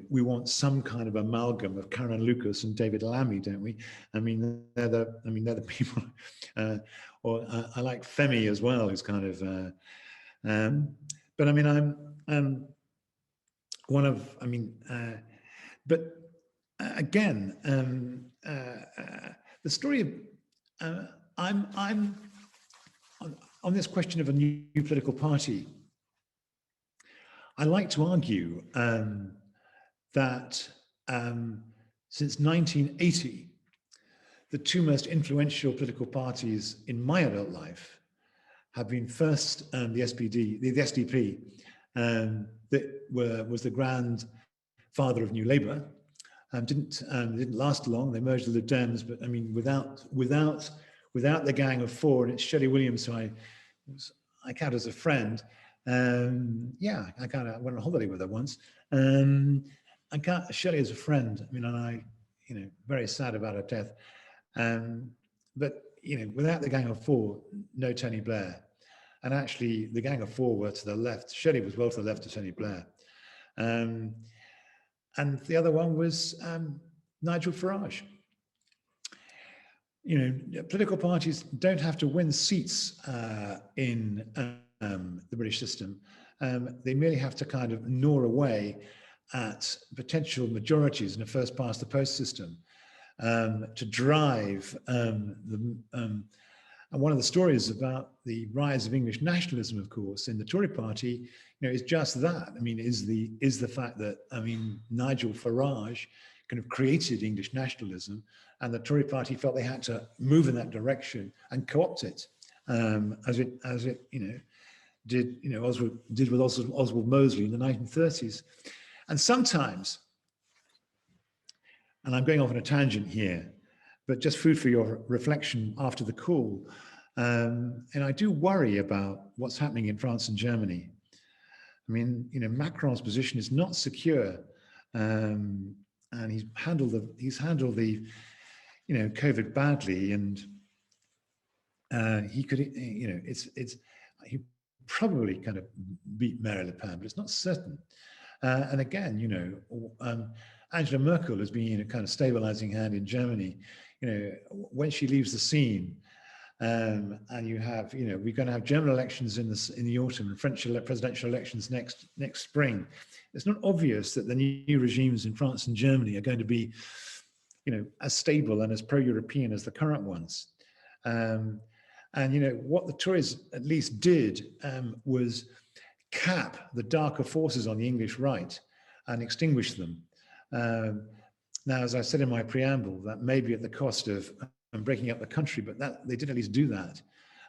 [SPEAKER 2] we want some kind of amalgam of Karen Lucas and David Lammy, don't we? They're the people. Or I like Femi as well, who's kind of. But I'm one of. But again, the story of I'm on this question of a new political party. I like to argue that since 1980, the two most influential political parties in my adult life have been first the SPD, the SDP, that was the grandfather of New Labour. Didn't last long. They merged with the Dems, but without the Gang of Four, and it's Shelley Williams, who I count as a friend. Yeah, I kind of went on holiday with her once. I count Shelley as a friend. And I, very sad about her death. But without the Gang of Four, no Tony Blair. And actually, the Gang of Four were to the left. Shelley was well to the left of Tony Blair. And the other one was Nigel Farage. You know, political parties don't have to win seats in the British system. They merely have to kind of gnaw away at potential majorities in a first past the post system to drive and one of the stories about the rise of English nationalism, of course, in the Tory party, you know, is just that. I mean, is the fact that, I mean, Nigel Farage kind of created English nationalism, and the Tory party felt they had to move in that direction and co-opt it, as it you know did with Oswald Mosley in the 1930s. And sometimes, and I'm going off on a tangent here, but just food for your reflection after the call. And I do worry about what's happening in France and Germany. I mean, you know, Macron's position is not secure, and he's handled the you know, COVID badly, and he could, you know, he probably kind of beat Marine Le Pen, but it's not certain. And again, you know, Angela Merkel has been a kind of stabilizing hand in Germany. You know, when she leaves the scene, and you have, you know, we're going to have German elections in the autumn and French presidential elections next spring. It's not obvious that the new regimes in France and Germany are going to be, you know, as stable and as pro-European as the current ones. And you know, what the Tories at least did was cap the darker forces on the English right and extinguish them. Now, as I said in my preamble, that may be at the cost of breaking up the country, but that they did at least do that.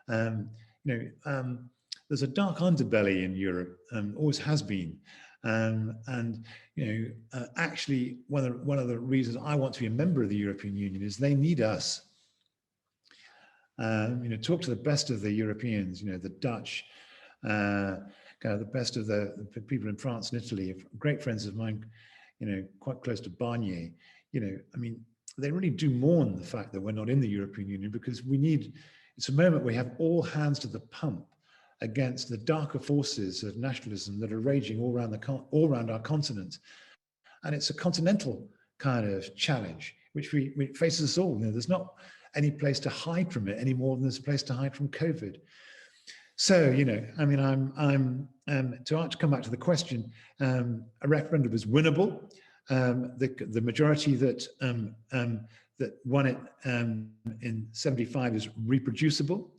[SPEAKER 2] You know, there's a dark underbelly in Europe, always has been, and you know, actually, one of the reasons I want to be a member of the European Union is they need us. You know, talk to the best of the Europeans. You know, the Dutch, kind of the best of the people in France and Italy. Great friends of mine, you know, quite close to Barnier. You know, I mean, they really do mourn the fact that we're not in the European Union, because we need, it's a moment we have all hands to the pump against the darker forces of nationalism that are raging all around our continent. And it's a continental kind of challenge, which faces us all. You know, there's not any place to hide from it any more than there's a place to hide from COVID. So, you know, I mean, I'm to come back to the question, a referendum is winnable. The majority that won it in 75 is reproducible.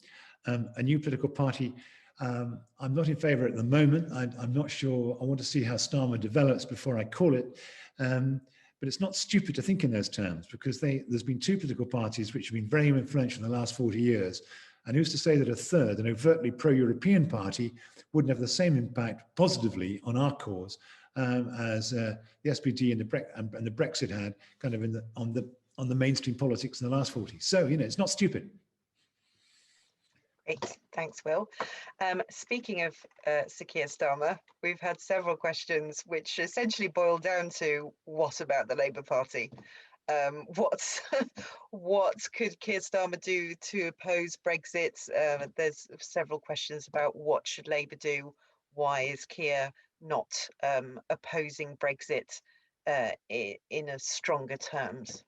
[SPEAKER 2] A new political party, I'm not in favor at the moment. I'm not sure. I want to see how Starmer develops before I call it. But it's not stupid to think in those terms, because there's been two political parties which have been very influential in the last 40 years. And who's to say that a third, an overtly pro-European party, wouldn't have the same impact positively on our cause as the SPD and the Brexit had, kind of on the mainstream politics in the last 40. So, you know, it's not stupid.
[SPEAKER 1] Great, thanks, Will. Speaking of Sir Keir Starmer, we've had several questions which essentially boil down to, what about the Labour Party? What could Keir Starmer do to oppose Brexit? There's several questions about what should Labour do? Why is Keir not opposing Brexit in a stronger terms?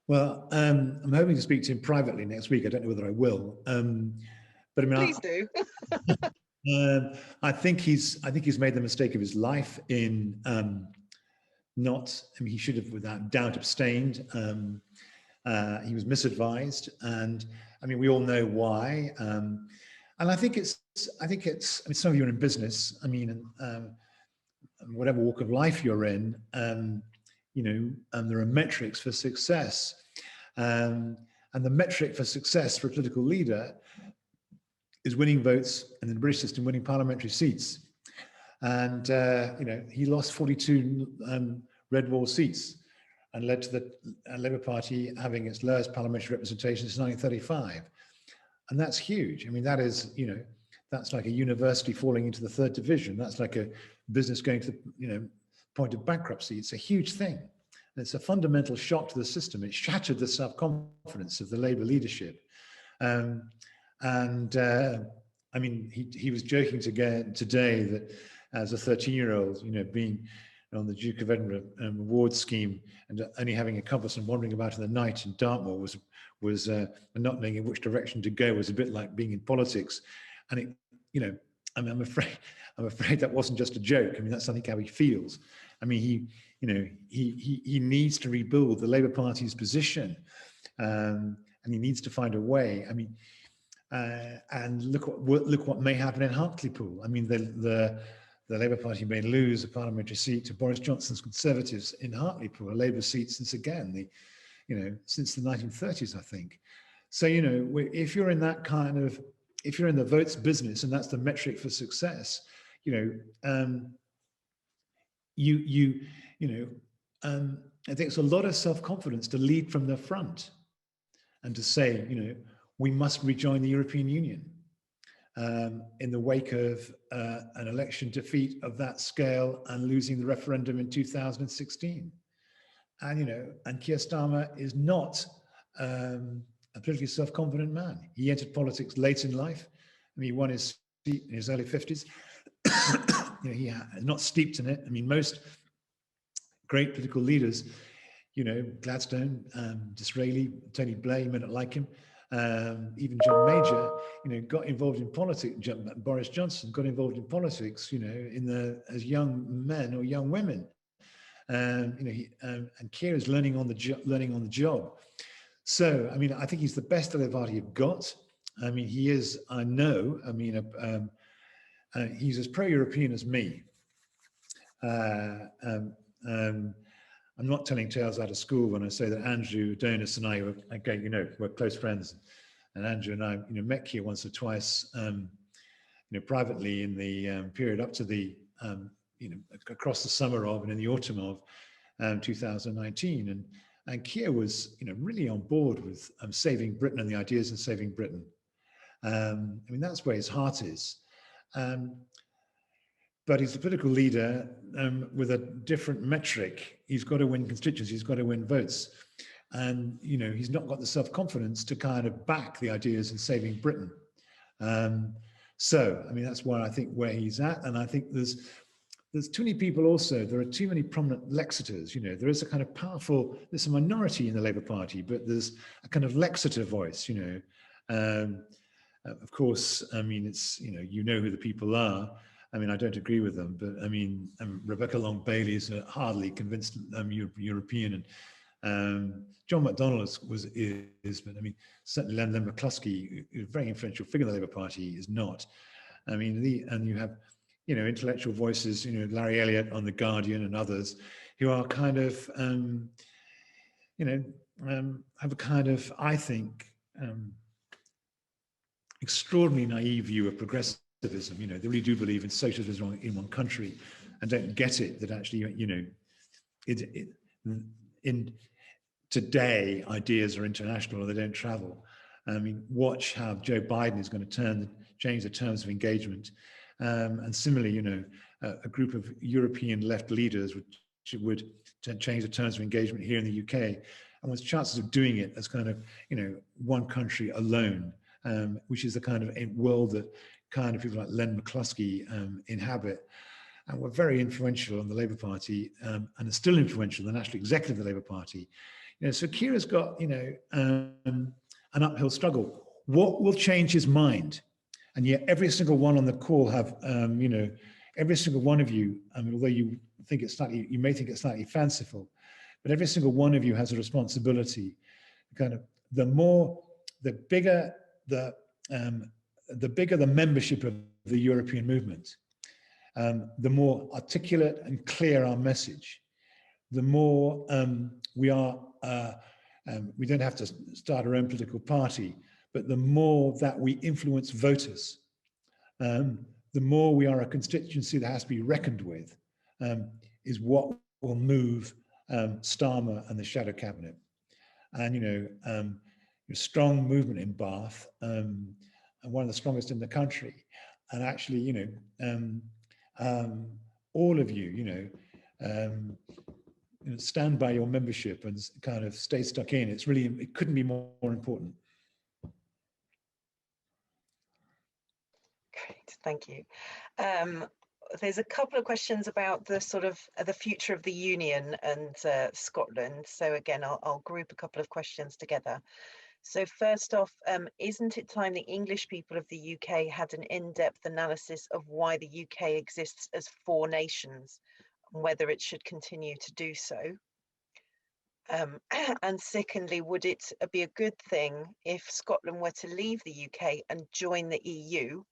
[SPEAKER 2] Well, I'm hoping to speak to him privately next week. I don't know whether I will, but I mean,
[SPEAKER 1] please do.
[SPEAKER 2] I think he's made the mistake of his life in he should have without doubt abstained. He was misadvised, and I mean, we all know why. And I think I mean, some of you are in business. I mean, whatever walk of life you're in, you know, there are metrics for success. And the metric for success for a political leader is winning votes, and in the British system, winning parliamentary seats. And, you know, he lost 42 red wall seats and led to the Labour Party having its lowest parliamentary representation since 1935. And that's huge. I mean, that is, you know, that's like a university falling into the third division. That's like a business going to the, you know, point of bankruptcy. It's a huge thing. And it's a fundamental shock to the system. It shattered the self-confidence of the Labour leadership. I mean, he was joking today that as a 13-year-old, being on the Duke of Edinburgh award scheme and only having a compass and wandering about in the night in Dartmoor was and not knowing in which direction to go was a bit like being in politics. And it, I mean, I'm afraid that wasn't just a joke. I mean, that's something how he feels. I mean, he needs to rebuild the Labour Party's position, and he needs to find a way. I mean, and look what may happen in Hartlepool. I mean, the Labour Party may lose a parliamentary seat to Boris Johnson's Conservatives in Hartlepool, a Labour seat since since the 1930s, I think. So if you're in that if you're in the votes business and that's the metric for success, I think it's a lot of self-confidence to lead from the front and to say, we must rejoin the European Union in the wake of an election defeat of that scale and losing the referendum in 2016. And Keir Starmer is not a politically self-confident man. He entered politics late in life. I mean, he won his seat in his early 50s. He is not steeped in it. I mean, most great political leaders, Gladstone, Disraeli, Tony Blair, you may not like him, even John Major, got involved in politics. Boris Johnson got involved in politics, as young men or young women. And Keir is learning on the job. So, I mean, I think he's the best the Labour Party have got. I mean, he is, I know, I mean, he's as pro-European as me. I'm not telling tales out of school when I say that Andrew Adonis and I we're close friends. And Andrew and I, met Keir once or twice, privately in the period up to the, across the summer of and in the autumn of 2019. And Keir was, really on board with saving Britain and the ideas of saving Britain. I mean, that's where his heart is. But he's a political leader with a different metric. He's got to win constituencies, he's got to win votes. And, he's not got the self-confidence to kind of back the ideas in saving Britain. So, I mean, that's where I think where he's at. And I think there's too many people also, there are too many prominent Lexiters, there is a kind of there's a minority in the Labour Party, but there's a kind of Lexiter voice, of course, I mean, it's, who the people are. I mean, I don't agree with them, but I mean, Rebecca Long-Bailey is a hardly convinced European, and John McDonnell is, but I mean, certainly Len McCluskey, a very influential figure in the Labour Party, is not. I mean, and you have, intellectual voices, Larry Elliott on The Guardian and others who are kind of, have a kind of, I think, extraordinarily naive view of progressivism. They really do believe in socialism in one country and don't get it that actually, in today, ideas are international or they don't travel. I mean, watch how Joe Biden is going to change the terms of engagement. And similarly, a group of European left leaders would change the terms of engagement here in the UK. And one's chances of doing it as kind of, one country alone, which is the kind of world that kind of people like Len McCluskey inhabit. And were very influential on the Labour Party and are still influential in the National Executive of the Labour Party. So Keir has got, an uphill struggle. What will change his mind? And yet every single one on the call have, every single one of you, although you may think it's slightly fanciful, but every single one of you has a responsibility. Kind of the bigger the membership of the European movement, the more articulate and clear our message, the more we don't have to start our own political party, but the more that we influence voters, the more we are a constituency that has to be reckoned with, is what will move Starmer and the shadow cabinet. And, a strong movement in Bath, and one of the strongest in the country. And actually, all of you, stand by your membership and kind of stay stuck in. It couldn't be more important.
[SPEAKER 1] Thank you. There's a couple of questions about the sort of the future of the Union and Scotland. So again, I'll group a couple of questions together. So first off, isn't it time the English people of the UK had an in-depth analysis of why the UK exists as four nations and whether it should continue to do so? And secondly, would it be a good thing if Scotland were to leave the UK and join the EU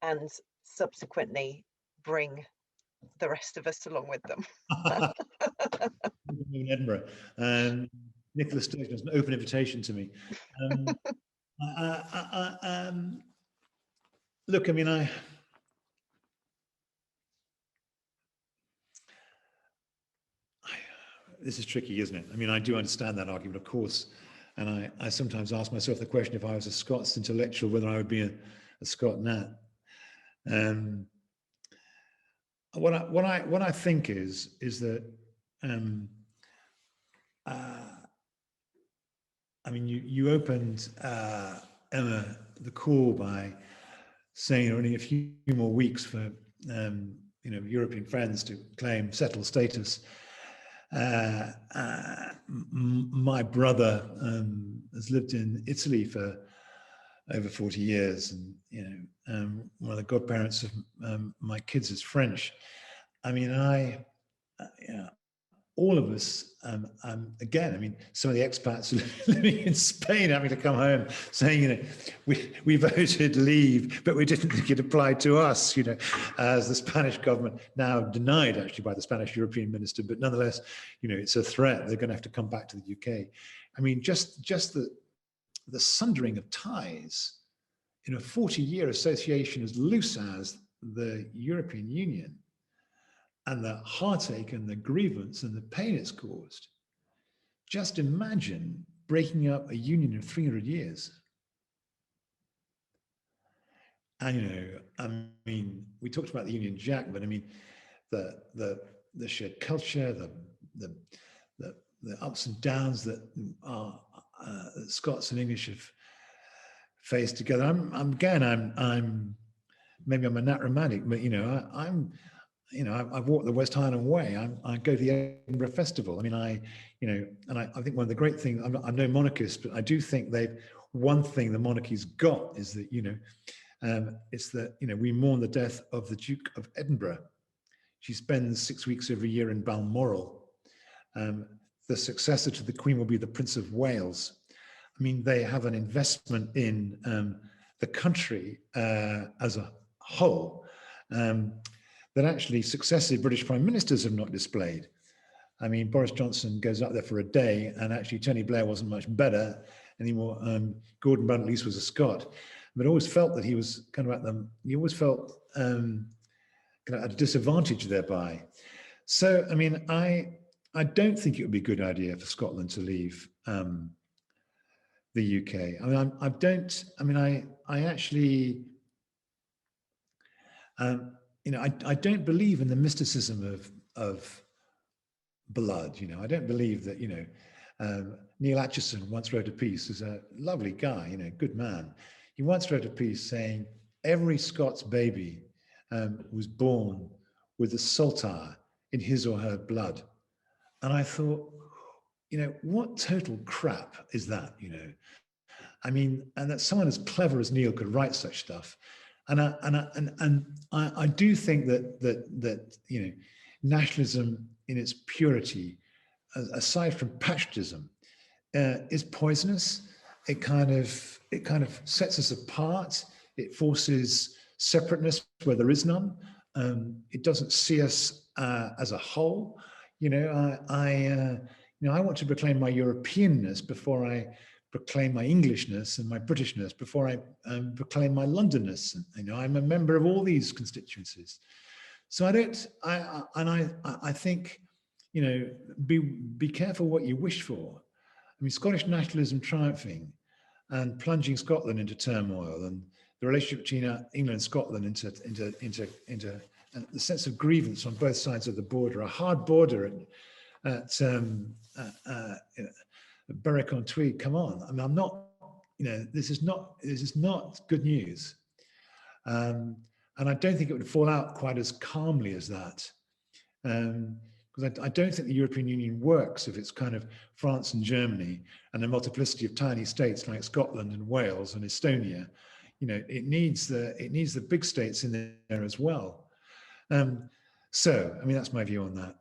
[SPEAKER 1] and subsequently bring the rest of us along with them?
[SPEAKER 2] In Edinburgh, Nicola Sturgeon has an open invitation to me. Look, I mean, this is tricky, isn't it? I mean, I do understand that argument, of course, and I sometimes ask myself the question: if I was a Scots intellectual, whether I would be a Scot nat. What I think is that I mean, you opened Emma the call by saying only a few more weeks for European friends to claim settled status. My brother has lived in Italy for over 40 years, and one of the godparents of my kids is French. I mean, all of us, again, I mean, some of the expats living in Spain having to come home saying, we voted leave, but we didn't think it applied to us, as the Spanish government now denied actually by the Spanish European minister, but nonetheless, it's a threat. They're going to have to come back to the UK. I mean, just the sundering of ties in a 40-year association as loose as the European Union, and the heartache and the grievance and the pain it's caused. Just imagine breaking up a union of 300 years. And, I mean, we talked about the Union Jack, but I mean, the shared culture, the ups and downs that Scots and English have faced together. Maybe I'm a nat romantic, but I've walked the West Highland Way. I go to the Edinburgh Festival. I mean, I think one of the great things, I'm no monarchist, but I do think one thing the monarchy's got is that, it's that, we mourn the death of the Duke of Edinburgh. She spends 6 weeks every year in Balmoral. The successor to the Queen will be the Prince of Wales. I mean, they have an investment in the country as a whole. That actually successive British prime ministers have not displayed. I mean, Boris Johnson goes up there for a day, and actually Tony Blair wasn't much better anymore. Gordon Brown at least was a Scot, but I always felt that he was kind of he always felt kind of at a disadvantage thereby. So, I mean, I don't think it would be a good idea for Scotland to leave the UK. I mean, I actually, I don't believe in the mysticism of blood. I don't believe that, Neil Acheson once wrote a piece, who's a lovely guy, good man. He once wrote a piece saying, every Scots baby was born with the saltire in his or her blood. And I thought, what total crap is that, I mean, and that someone as clever as Neil could write such stuff. And I do think that nationalism in its purity, aside from patriotism, is poisonous. It kind of sets us apart. It forces separateness where there is none. It doesn't see us as a whole. I want to proclaim my Europeanness before I proclaim my Englishness and my Britishness, before I proclaim my Londonness. I'm a member of all these constituencies. So I think, be careful what you wish for. I mean, Scottish nationalism triumphing and plunging Scotland into turmoil, and the relationship between England and Scotland into the sense of grievance on both sides of the border, a hard border at Berwick-on-Tweed. Come on, I mean, I'm not, this is not good news. And And I don't think it would fall out quite as calmly as that. Because I don't think the European Union works if it's kind of France and Germany and a multiplicity of tiny states like Scotland and Wales and Estonia. You know, it needs the big states in there as well. So, I mean, that's my view on that.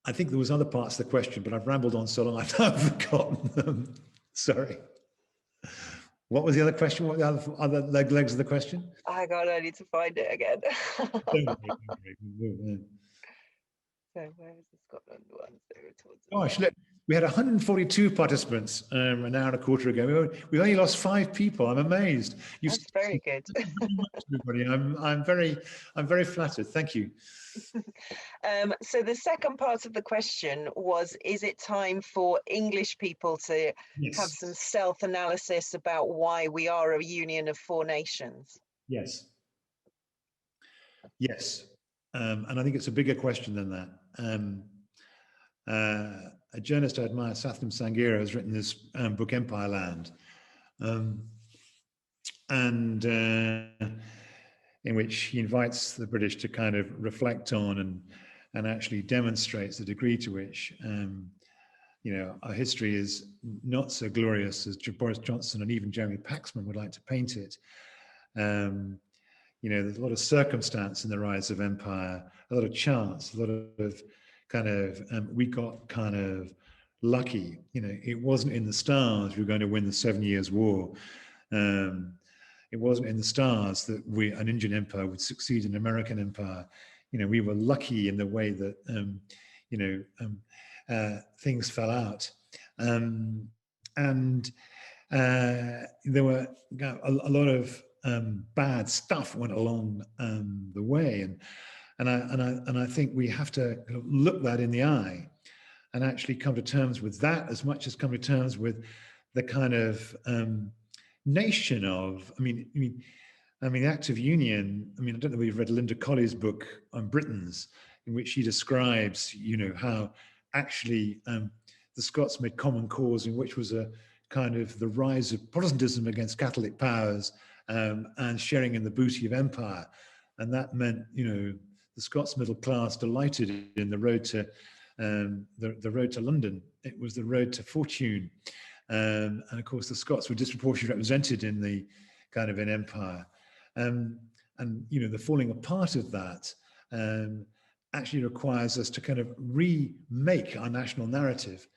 [SPEAKER 2] I think there was other parts of the question, but I've rambled on so long I've forgotten them. Sorry. What was the other question? What were the other legs of the question?
[SPEAKER 1] I need to find it again. So where is the Scotland one?
[SPEAKER 2] Gosh, look, we had 142 participants an hour and a quarter ago. We've only lost 5 people. I'm amazed.
[SPEAKER 1] That's very good.
[SPEAKER 2] Everybody, I'm very flattered. Thank you.
[SPEAKER 1] So the second part of the question was, is it time for English people to have some self-analysis about why we are a union of 4 nations?
[SPEAKER 2] Yes. Yes. And I think it's a bigger question than that. A journalist I admire, Satham Sanghera, has written this book, Empire Land, and in which he invites the British to kind of reflect on and actually demonstrates the degree to which you know, our history is not so glorious as Boris Johnson and even Jeremy Paxman would like to paint it. You know, there's a lot of circumstance in the rise of empire, a lot of chance, a lot of kind of, we got kind of lucky. You know, it wasn't in the stars we were going to win the 7 Years' War. It wasn't in the stars that an Indian empire would succeed in American empire. You know, we were lucky in the way that, you know, things fell out. And there were a lot of bad stuff went along the way, and I think we have to look that in the eye and actually come to terms with that as much as come to terms with the kind of nation of. I mean, the Act of Union. I mean, I don't know if you've read Linda Colley's book on Britons, in which she describes, you know, how actually the Scots made common cause, in which was a kind of the rise of Protestantism against Catholic powers. And sharing in the booty of empire, and that meant, you know, the Scots middle class delighted in the road to the road to London. It was the road to fortune, and of course the Scots were disproportionately represented in the kind of in empire, and you know, the falling apart of that actually requires us to kind of remake our national narrative.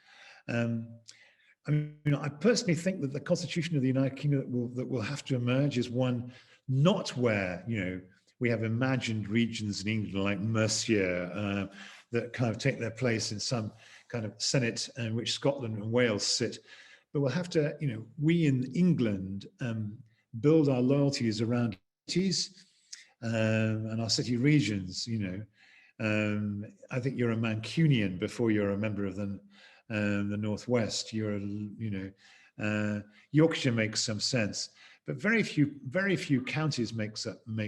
[SPEAKER 2] I mean, I personally think that the constitution of the United Kingdom that will have to emerge is one not where, you know, we have imagined regions in England like Mercia that kind of take their place in some kind of Senate in which Scotland and Wales sit. But we'll have to, you know, we in England build our loyalties around cities and our city regions, you know. I think you're a Mancunian before you're a member of the Northwest. You're, you know, Yorkshire makes some sense, but very few counties make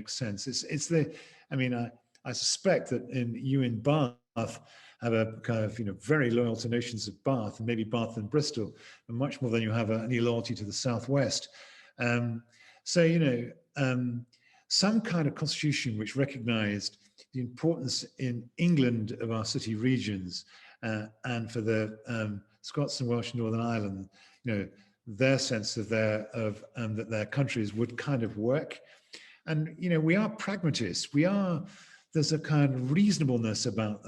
[SPEAKER 2] sense. It's the, I mean, I suspect that you in Bath have a kind of, you know, very loyal to notions of Bath, and maybe Bath and Bristol, and much more than you have any loyalty to the Southwest. So, you know, some kind of constitution which recognised the importance in England of our city regions. And for the Scots and Welsh and Northern Ireland, you know, their sense of that their countries would kind of work. And, you know, we are pragmatists. There's a kind of reasonableness about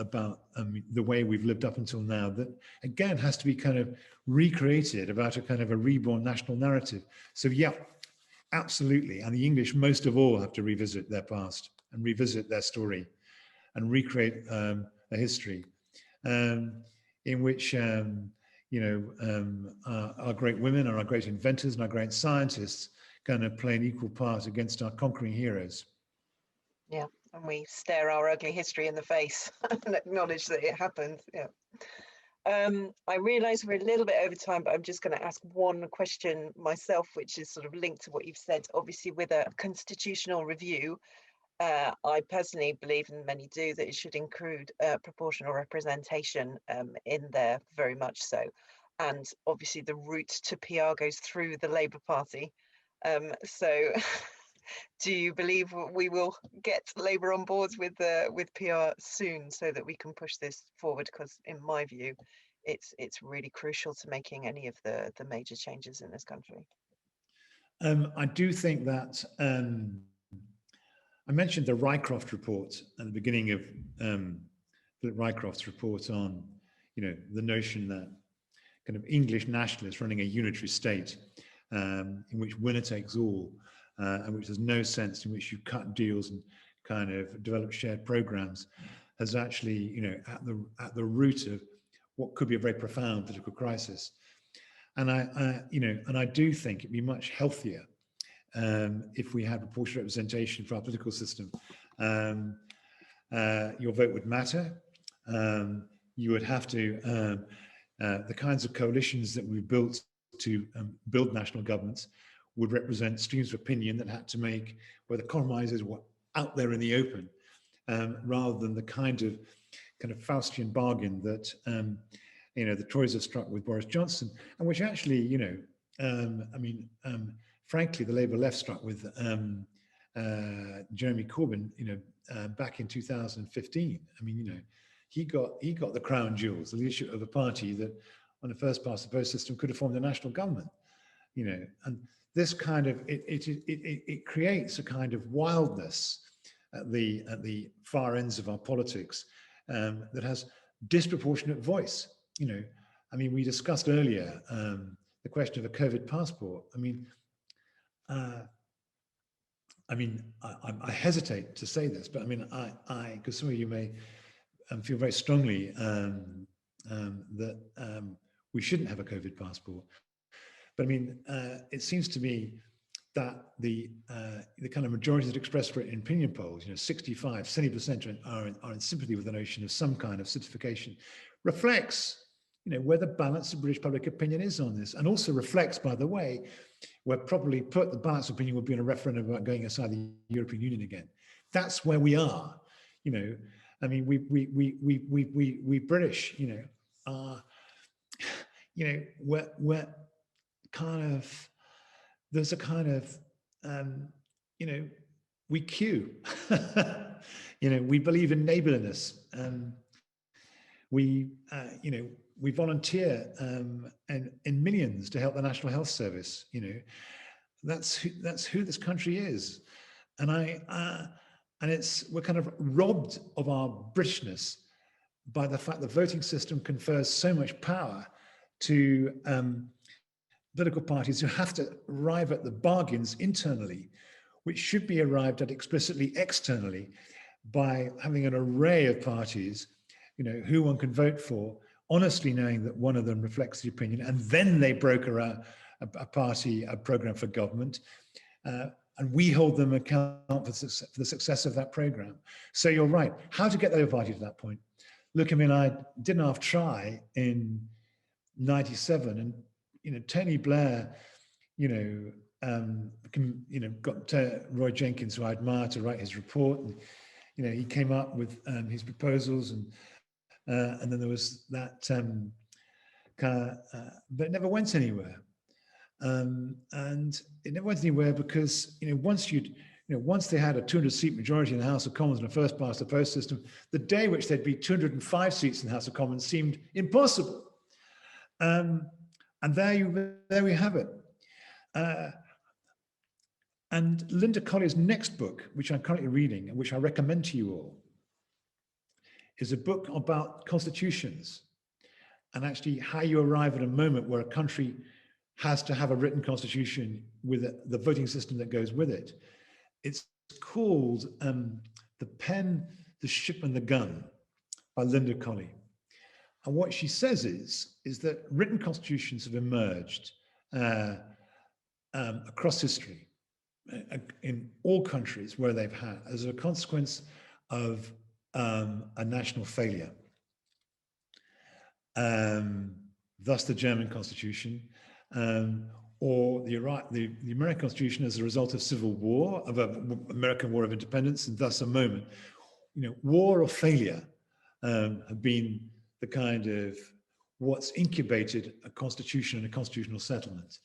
[SPEAKER 2] the way we've lived up until now that, again, has to be kind of recreated about a kind of a reborn national narrative. So, yeah, absolutely. And the English, most of all, have to revisit their past and revisit their story and recreate a history. In which, you know, our great women and our great inventors and our great scientists kind of play an equal part against our conquering heroes.
[SPEAKER 1] Yeah, and we stare our ugly history in the face and acknowledge that it happened. Yeah. I realise we're a little bit over time, but I'm just going to ask one question myself, which is sort of linked to what you've said. Obviously, with a constitutional review, I personally believe, and many do, that it should include proportional representation in there, very much so. And obviously the route to PR goes through the Labour Party. So Do you believe we will get Labour on board with PR soon so that we can push this forward? Because in my view, it's really crucial to making any of the major changes in this country.
[SPEAKER 2] I do think that I mentioned the Rycroft report at the beginning of Philip Rycroft's report on, the notion that kind of English nationalists running a unitary state in which winner takes all, and which there's no sense in which you cut deals and kind of develop shared programs, has actually, at the root of what could be a very profound political crisis. And I do think it'd be much healthier if we had proportional representation for our political system. Your vote would matter. You would have to, the kinds of coalitions that we've built to build national governments would represent streams of opinion that had to make where the compromises were out there in the open, rather than the kind of Faustian bargain that the Tories have struck with Boris Johnson, and which actually, frankly, the Labour left struck with Jeremy Corbyn, back in 2015. He got the crown jewels, the leadership of a party that, on a first past the post system, could have formed a national government. And this kind of it creates a kind of wildness at the far ends of our politics that has disproportionate voice. We discussed earlier the question of a COVID passport. I hesitate to say this, but because some of you may feel very strongly that we shouldn't have a COVID passport. But it seems to me that the kind of majority that expressed for it in opinion polls, 65, 70% are in sympathy with the notion of some kind of certification, reflects, where the balance of British public opinion is on this, and also reflects, by the way, where probably put the balance of opinion would be in a referendum about going outside the European Union again. That's where we are. We British, are, we're kind of, there's a kind of, we queue. We believe in neighborliness. We volunteer in millions to help the National Health Service. That's who this country is, and we're kind of robbed of our Britishness by the fact the voting system confers so much power to political parties who have to arrive at the bargains internally, which should be arrived at explicitly externally by having an array of parties, who one can vote for, honestly knowing that one of them reflects the opinion, and then they broker a program for government, and we hold them account for the success of that program. So you're right. How to get the Labour Party to that point? Look, I did an half try in '97, and Tony Blair, got Roy Jenkins, who I admire, to write his report, and he came up with his proposals, and then there was that, but it never went anywhere. And it never went anywhere because once they had a 200-seat majority in the House of Commons in a first past the post system, the day which there'd be 205 seats in the House of Commons seemed impossible. And there we have it. And Linda Collier's next book, which I'm currently reading and which I recommend to you all, is a book about constitutions and actually how you arrive at a moment where a country has to have a written constitution with the voting system that goes with it. It's called The Pen, the Ship and the Gun by Linda Collier. And what she says is that written constitutions have emerged across history in all countries where they've had, as a consequence of a national failure. Thus the German Constitution, or the American Constitution as a result of civil war, of an American War of Independence, and thus a moment. War or failure have been the kind of what's incubated a constitution and a constitutional settlement.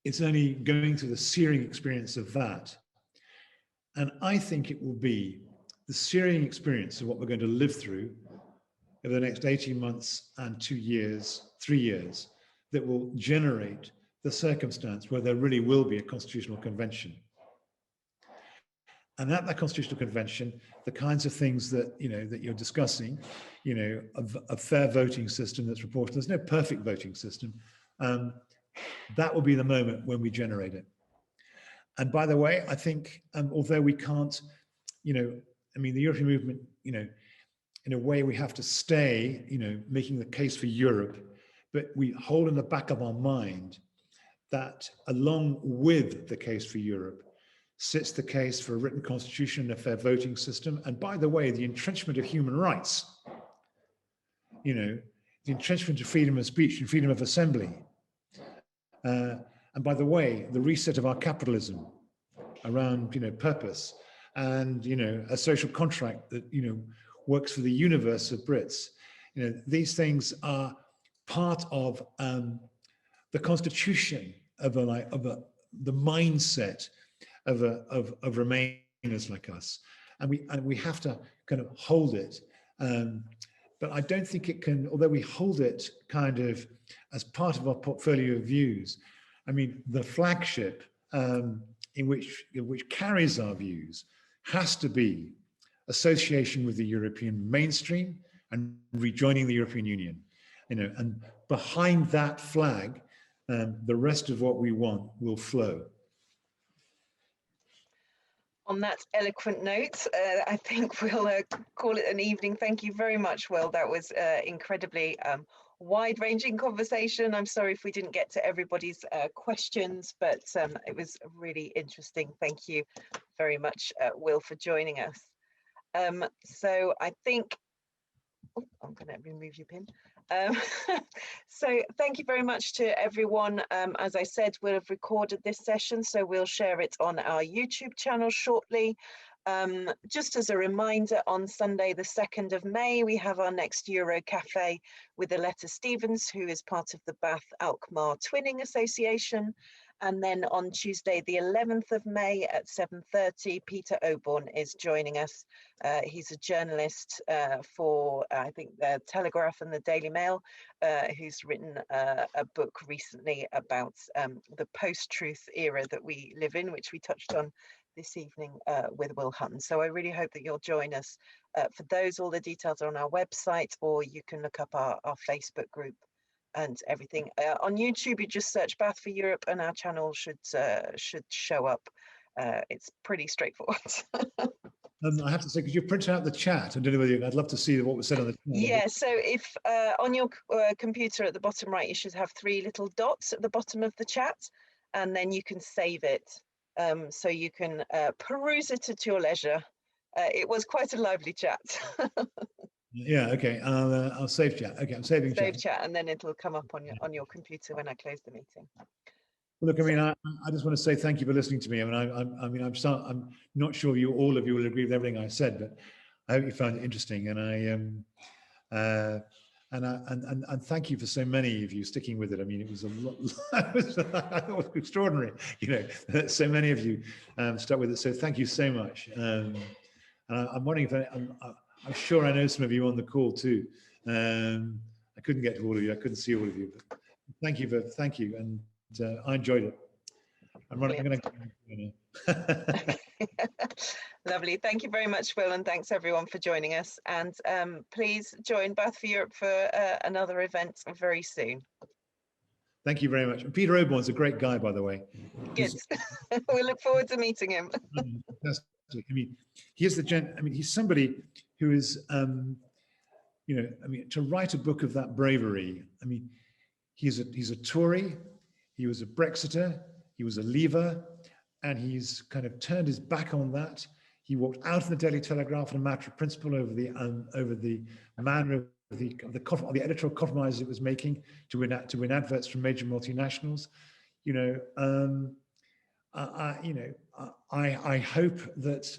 [SPEAKER 2] It's only going through the searing experience of that And I think it will be the searing experience of what we're going to live through over the next 18 months and 2 years, 3 years, that will generate the circumstance where there really will be a constitutional convention. And at that constitutional convention, the kinds of things that, that you're discussing, a fair voting system that's proportional. There's no perfect voting system. That will be the moment when we generate it. And by the way, I think, although we can't, the European movement, in a way we have to stay, making the case for Europe, but we hold in the back of our mind that along with the case for Europe sits the case for a written constitution and a fair voting system. And by the way, the entrenchment of human rights, the entrenchment of freedom of speech and freedom of assembly. And by the way, the reset of our capitalism around, purpose and, a social contract that, works for the universe of Brits. These things are part of the constitution of the mindset of Remainers like us, and we have to kind of hold it. But I don't think it can, although we hold it kind of as part of our portfolio of views. The flagship in which carries our views has to be association with the European mainstream and rejoining the European Union. And behind that flag, the rest of what we want will flow.
[SPEAKER 1] On that eloquent note, I think we'll call it an evening. Thank you very much, Will. That was incredibly wide-ranging conversation. I'm sorry if we didn't get to everybody's questions, but it was really interesting. Thank you very much, Will, for joining us. So I think, I'm going to remove your pin. So thank you very much to everyone. As I said, we'll have recorded this session, so we'll share it on our YouTube channel shortly. Just as a reminder, on Sunday, the 2nd of May, we have our next Euro Cafe with Aletta Stevens, who is part of the Bath Alkmaar Twinning Association. And then on Tuesday, the 11th of May at 7:30, Peter Oborn is joining us. He's a journalist for, I think, the Telegraph and the Daily Mail, who's written a book recently about the post-truth era that we live in, which we touched on this evening with Will Hutton. So I really hope that you'll join us for those. All the details are on our website, or you can look up our Facebook group and everything. On YouTube, you just search Bath for Europe and our channel should show up. It's pretty straightforward.
[SPEAKER 2] I have to say, could you print out the chat? I don't know whether I'd love to see what was said on the chat.
[SPEAKER 1] Yeah, so if on your computer at the bottom right, you should have 3 little dots at the bottom of the chat, and then you can save it. So you can peruse it at your leisure. It was quite a lively chat.
[SPEAKER 2] Yeah, okay. I'll save chat. Okay, I'm saving
[SPEAKER 1] save chat, and then it'll come up on your computer when I close the meeting.
[SPEAKER 2] Well, look, I just want to say thank you for listening to me. I'm not sure all of you will agree with everything I said, but I hope you found it interesting, and and thank you for so many of you sticking with it. It was a lot. It was extraordinary, that so many of you stuck with it. So thank you so much. And I'm wondering if I'm sure I know some of you on the call too. I couldn't get to all of you. I couldn't see all of you. But thank you, and I enjoyed it. I'm going to.
[SPEAKER 1] Lovely. Thank you very much, Will, and thanks everyone for joining us. And please join Bath for Europe for another event very soon.
[SPEAKER 2] Thank you very much. And Peter Oborn's a great guy, by the way.
[SPEAKER 1] Good. We look forward to meeting him.
[SPEAKER 2] Fantastic. He's somebody who is, to write a book of that bravery. He's a Tory. He was a Brexiter. He was a Leaver, and he's kind of turned his back on that. He walked out of the Daily Telegraph on a matter of principle over the manner of the editorial compromises it was making to win adverts from major multinationals. I hope that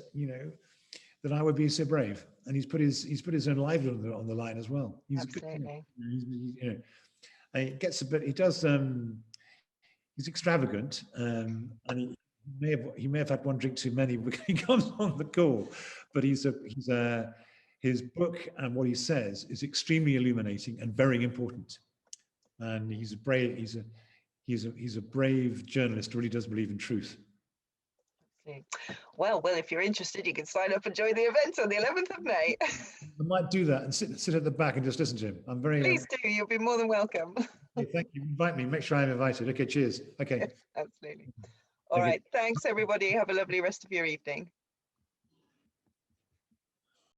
[SPEAKER 2] that I would be so brave, and he's put his own livelihood on the line as well. He's
[SPEAKER 1] absolutely.
[SPEAKER 2] It gets a bit. He does. He's extravagant, and he may have had one drink too many because he comes on the call, but his book and what he says is extremely illuminating and very important. And he's a brave journalist who really does believe in truth.
[SPEAKER 1] Well, if you're interested, you can sign up and join the event on the 11th of May.
[SPEAKER 2] I might do that and sit at the back and just listen to him. I'm very.
[SPEAKER 1] Please do. You'll be more than welcome.
[SPEAKER 2] Okay, thank you. Invite me. Make sure I'm invited. Okay. Cheers. Okay.
[SPEAKER 1] Yes, absolutely. All right. Thanks, everybody. Have a lovely rest of your evening.